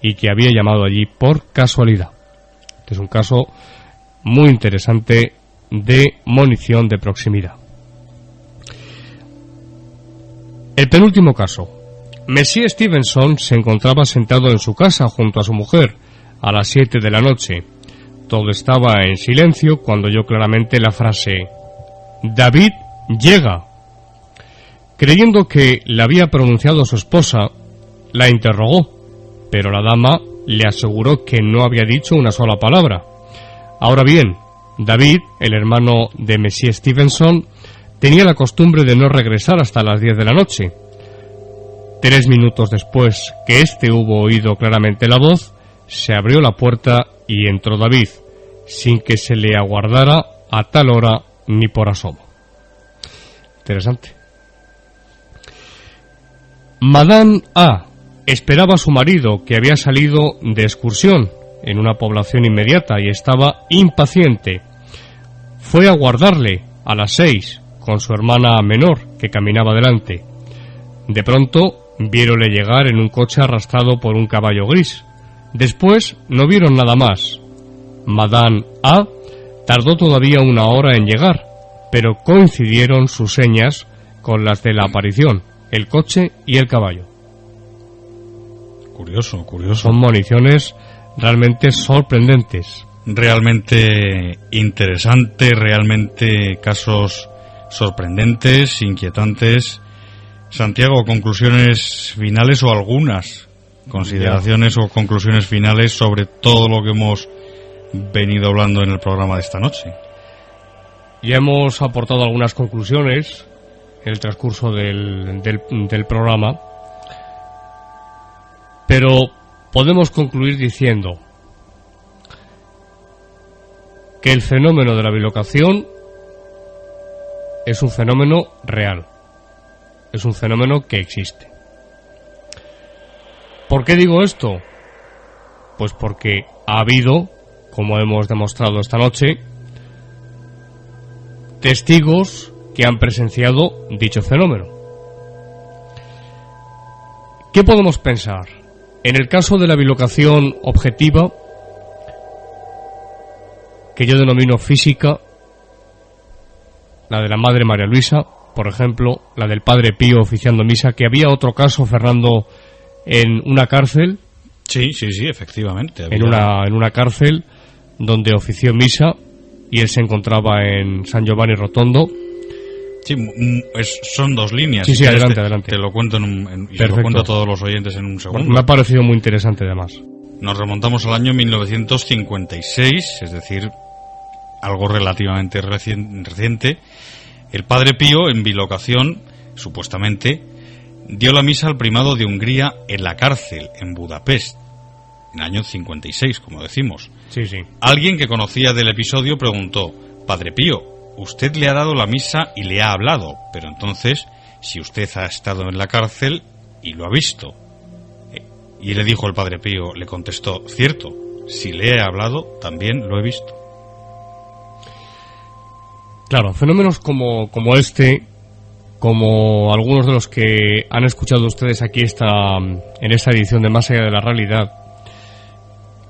A: y que había llamado allí por casualidad. Este es un caso muy interesante de monición de proximidad. El penúltimo caso. Monsieur Stevenson se encontraba sentado en su casa junto a su mujer a las 7 de la noche. Todo estaba en silencio cuando oyó claramente la frase: «David llega». Creyendo que la había pronunciado su esposa, la interrogó, pero la dama le aseguró que no había dicho una sola palabra. Ahora bien, David, el hermano de Monsieur Stevenson, tenía la costumbre de no regresar hasta las 10 de la noche. 3 minutos después que éste hubo oído claramente la voz, se abrió la puerta y entró David, sin que se le aguardara a tal hora ni por asomo. Interesante. Madame A esperaba a su marido, que había salido de excursión en una población inmediata y estaba impaciente. Fue a guardarle a las 6 con su hermana menor, que caminaba delante. De pronto viéronle llegar en un coche arrastrado por un caballo gris. Después no vieron nada más. Madame A tardó todavía 1 hora en llegar, pero coincidieron sus señas con las de la aparición, el coche y el caballo.
B: Curioso, curioso.
A: Son municiones realmente sorprendentes.
B: Realmente interesante, realmente casos sorprendentes, inquietantes. Santiago, conclusiones finales o algunas consideraciones o conclusiones finales sobre todo lo que hemos venido hablando en el programa de esta noche.
A: Ya hemos aportado algunas conclusiones en el transcurso del programa, pero podemos concluir diciendo que el fenómeno de la bilocación es un fenómeno real, es un fenómeno que existe. ¿Por qué digo esto? Pues porque ha habido, como hemos demostrado esta noche, testigos que han presenciado dicho fenómeno. ¿Qué podemos pensar? En el caso de la bilocación objetiva, que yo denomino física, la de la Madre María Luisa, por ejemplo, la del Padre Pío oficiando misa, que había otro caso, Fernando, en una cárcel.
B: Sí, efectivamente.
A: En una cárcel donde ofició misa y él se encontraba en San Giovanni Rotondo.
B: Sí, son 2 líneas.
A: Sí, adelante.
B: Te lo cuento y se lo cuento a todos los oyentes en un segundo.
A: Me ha parecido muy interesante, además.
B: Nos remontamos al año 1956, es decir, algo relativamente reciente. El Padre Pío, en bilocación, supuestamente, dio la misa al primado de Hungría en la cárcel, en Budapest, en el año 56, como decimos.
A: Sí.
B: Alguien que conocía del episodio preguntó: Padre Pío, usted le ha dado la misa y le ha hablado, pero entonces, si usted ha estado en la cárcel y lo ha visto. Y le dijo el Padre Pío, le contestó: cierto, si le he hablado, también lo he visto.
A: Claro, fenómenos como este, como algunos de los que han escuchado ustedes aquí en esta edición de Más allá de la realidad,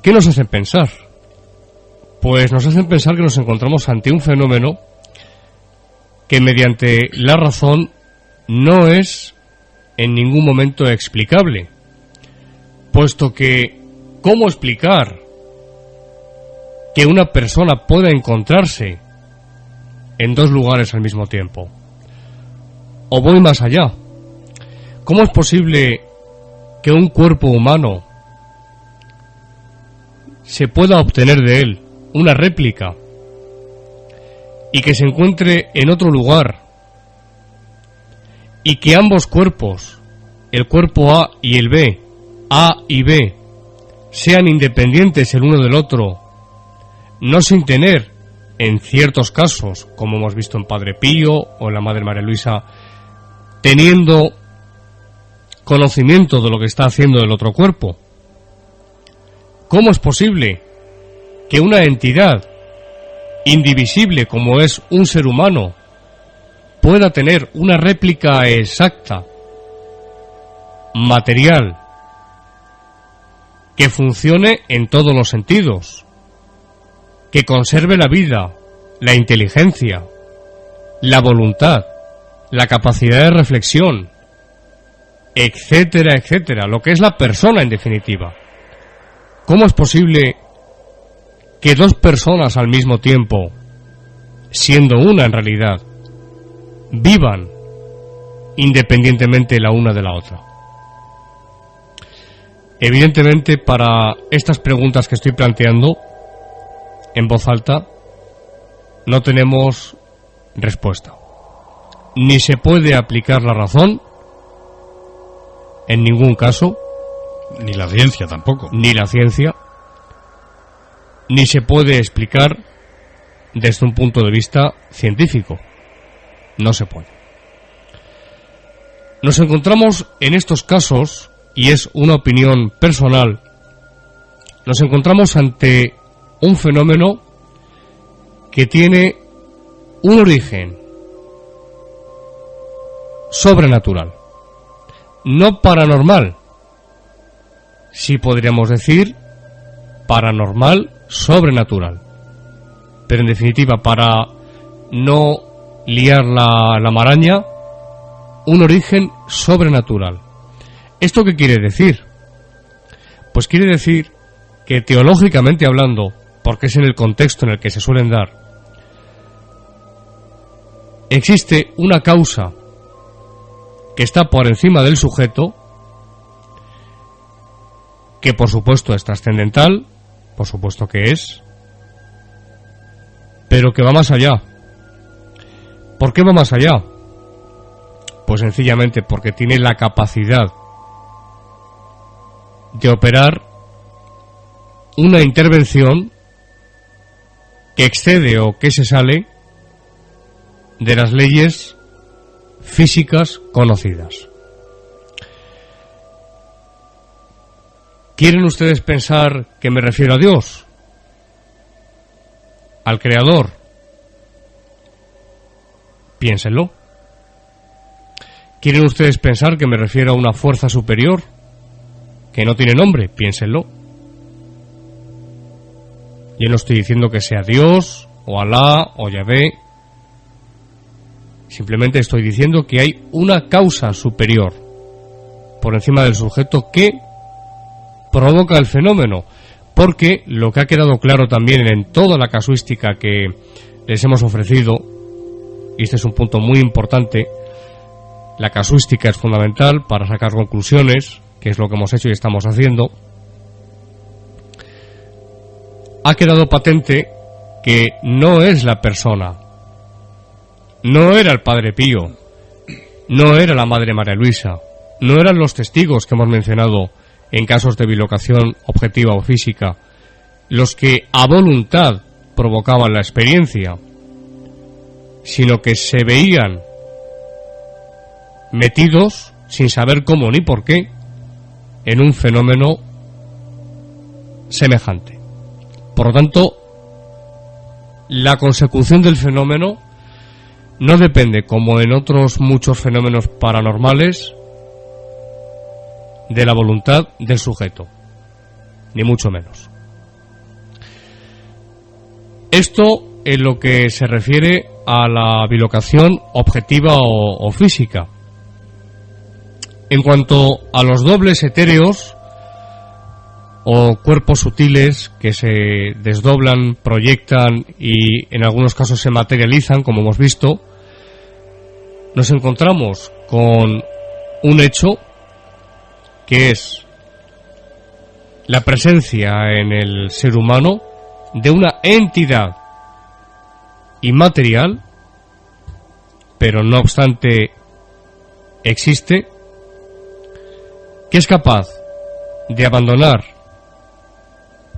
A: ¿qué nos hacen pensar? Pues nos hacen pensar que nos encontramos ante un fenómeno que mediante la razón no es en ningún momento explicable, puesto que ¿cómo explicar que una persona pueda encontrarse en 2 lugares al mismo tiempo? O voy más allá, ¿cómo es posible que un cuerpo humano se pueda obtener de él una réplica y que se encuentre en otro lugar y que ambos cuerpos, el cuerpo A y el B, A y B, sean independientes el uno del otro, no sin tener, en ciertos casos, como hemos visto en Padre Pío o en la Madre María Luisa, teniendo conocimiento de lo que está haciendo el otro cuerpo? ¿Cómo es posible que una entidad indivisible como es un ser humano pueda tener una réplica exacta, material, que funcione en todos los sentidos, que conserve la vida, la inteligencia, la voluntad, la capacidad de reflexión, etcétera, etcétera, lo que es la persona en definitiva? ¿Cómo es posible que 2 personas al mismo tiempo, siendo una en realidad, vivan independientemente la una de la otra? Evidentemente, para estas preguntas que estoy planteando en voz alta, no tenemos respuesta. ni se puede aplicar la razón, en ningún caso.
B: Ni la ciencia tampoco.
A: Ni la ciencia. Ni se puede explicar desde un punto de vista científico. No se puede. Nos encontramos en estos casos, y es una opinión personal, nos encontramos ante un fenómeno que tiene un origen sobrenatural, no paranormal, sí podríamos decir paranormal sobrenatural, pero en definitiva, para no liar la maraña, un origen sobrenatural. ¿Esto qué quiere decir? Pues quiere decir que teológicamente hablando, porque es en el contexto en el que se suelen dar, existe una causa que está por encima del sujeto, que por supuesto es trascendental, por supuesto que es, pero que va más allá. ¿Por qué va más allá? Pues sencillamente porque tiene la capacidad de operar una intervención que excede o que se sale de las leyes físicas conocidas. ¿Quieren ustedes pensar que me refiero a Dios? ¿Al Creador? Piénsenlo. ¿Quieren ustedes pensar que me refiero a una fuerza superior que no tiene nombre? Piénsenlo. Yo no estoy diciendo que sea Dios, o Alá, o Yahvé. Simplemente estoy diciendo que hay una causa superior por encima del sujeto que provoca el fenómeno, porque lo que ha quedado claro también en toda la casuística que les hemos ofrecido, y este es un punto muy importante, la casuística es fundamental para sacar conclusiones, que es lo que hemos hecho y estamos haciendo. Ha quedado patente que no es la persona, no era el Padre Pío, no era la Madre María Luisa, no eran los testigos que hemos mencionado en casos de bilocación objetiva o física los que a voluntad provocaban la experiencia, sino que se veían metidos, sin saber cómo ni por qué, en un fenómeno semejante. Por lo tanto, la consecución del fenómeno no depende, como en otros muchos fenómenos paranormales, de la voluntad del sujeto, ni mucho menos. Esto en lo que se refiere a la bilocación objetiva o física. En cuanto a los dobles etéreos o cuerpos sutiles que se desdoblan, proyectan y en algunos casos se materializan, como hemos visto, nos encontramos con un hecho que es la presencia en el ser humano de una entidad inmaterial, pero no obstante existe, que es capaz de abandonar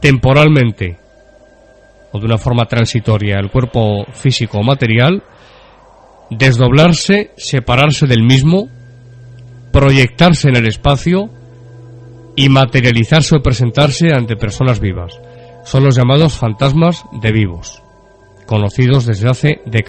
A: temporalmente o de una forma transitoria el cuerpo físico o material, desdoblarse, separarse del mismo, proyectarse en el espacio y materializarse o presentarse ante personas vivas. Son los llamados fantasmas de vivos, conocidos desde hace décadas.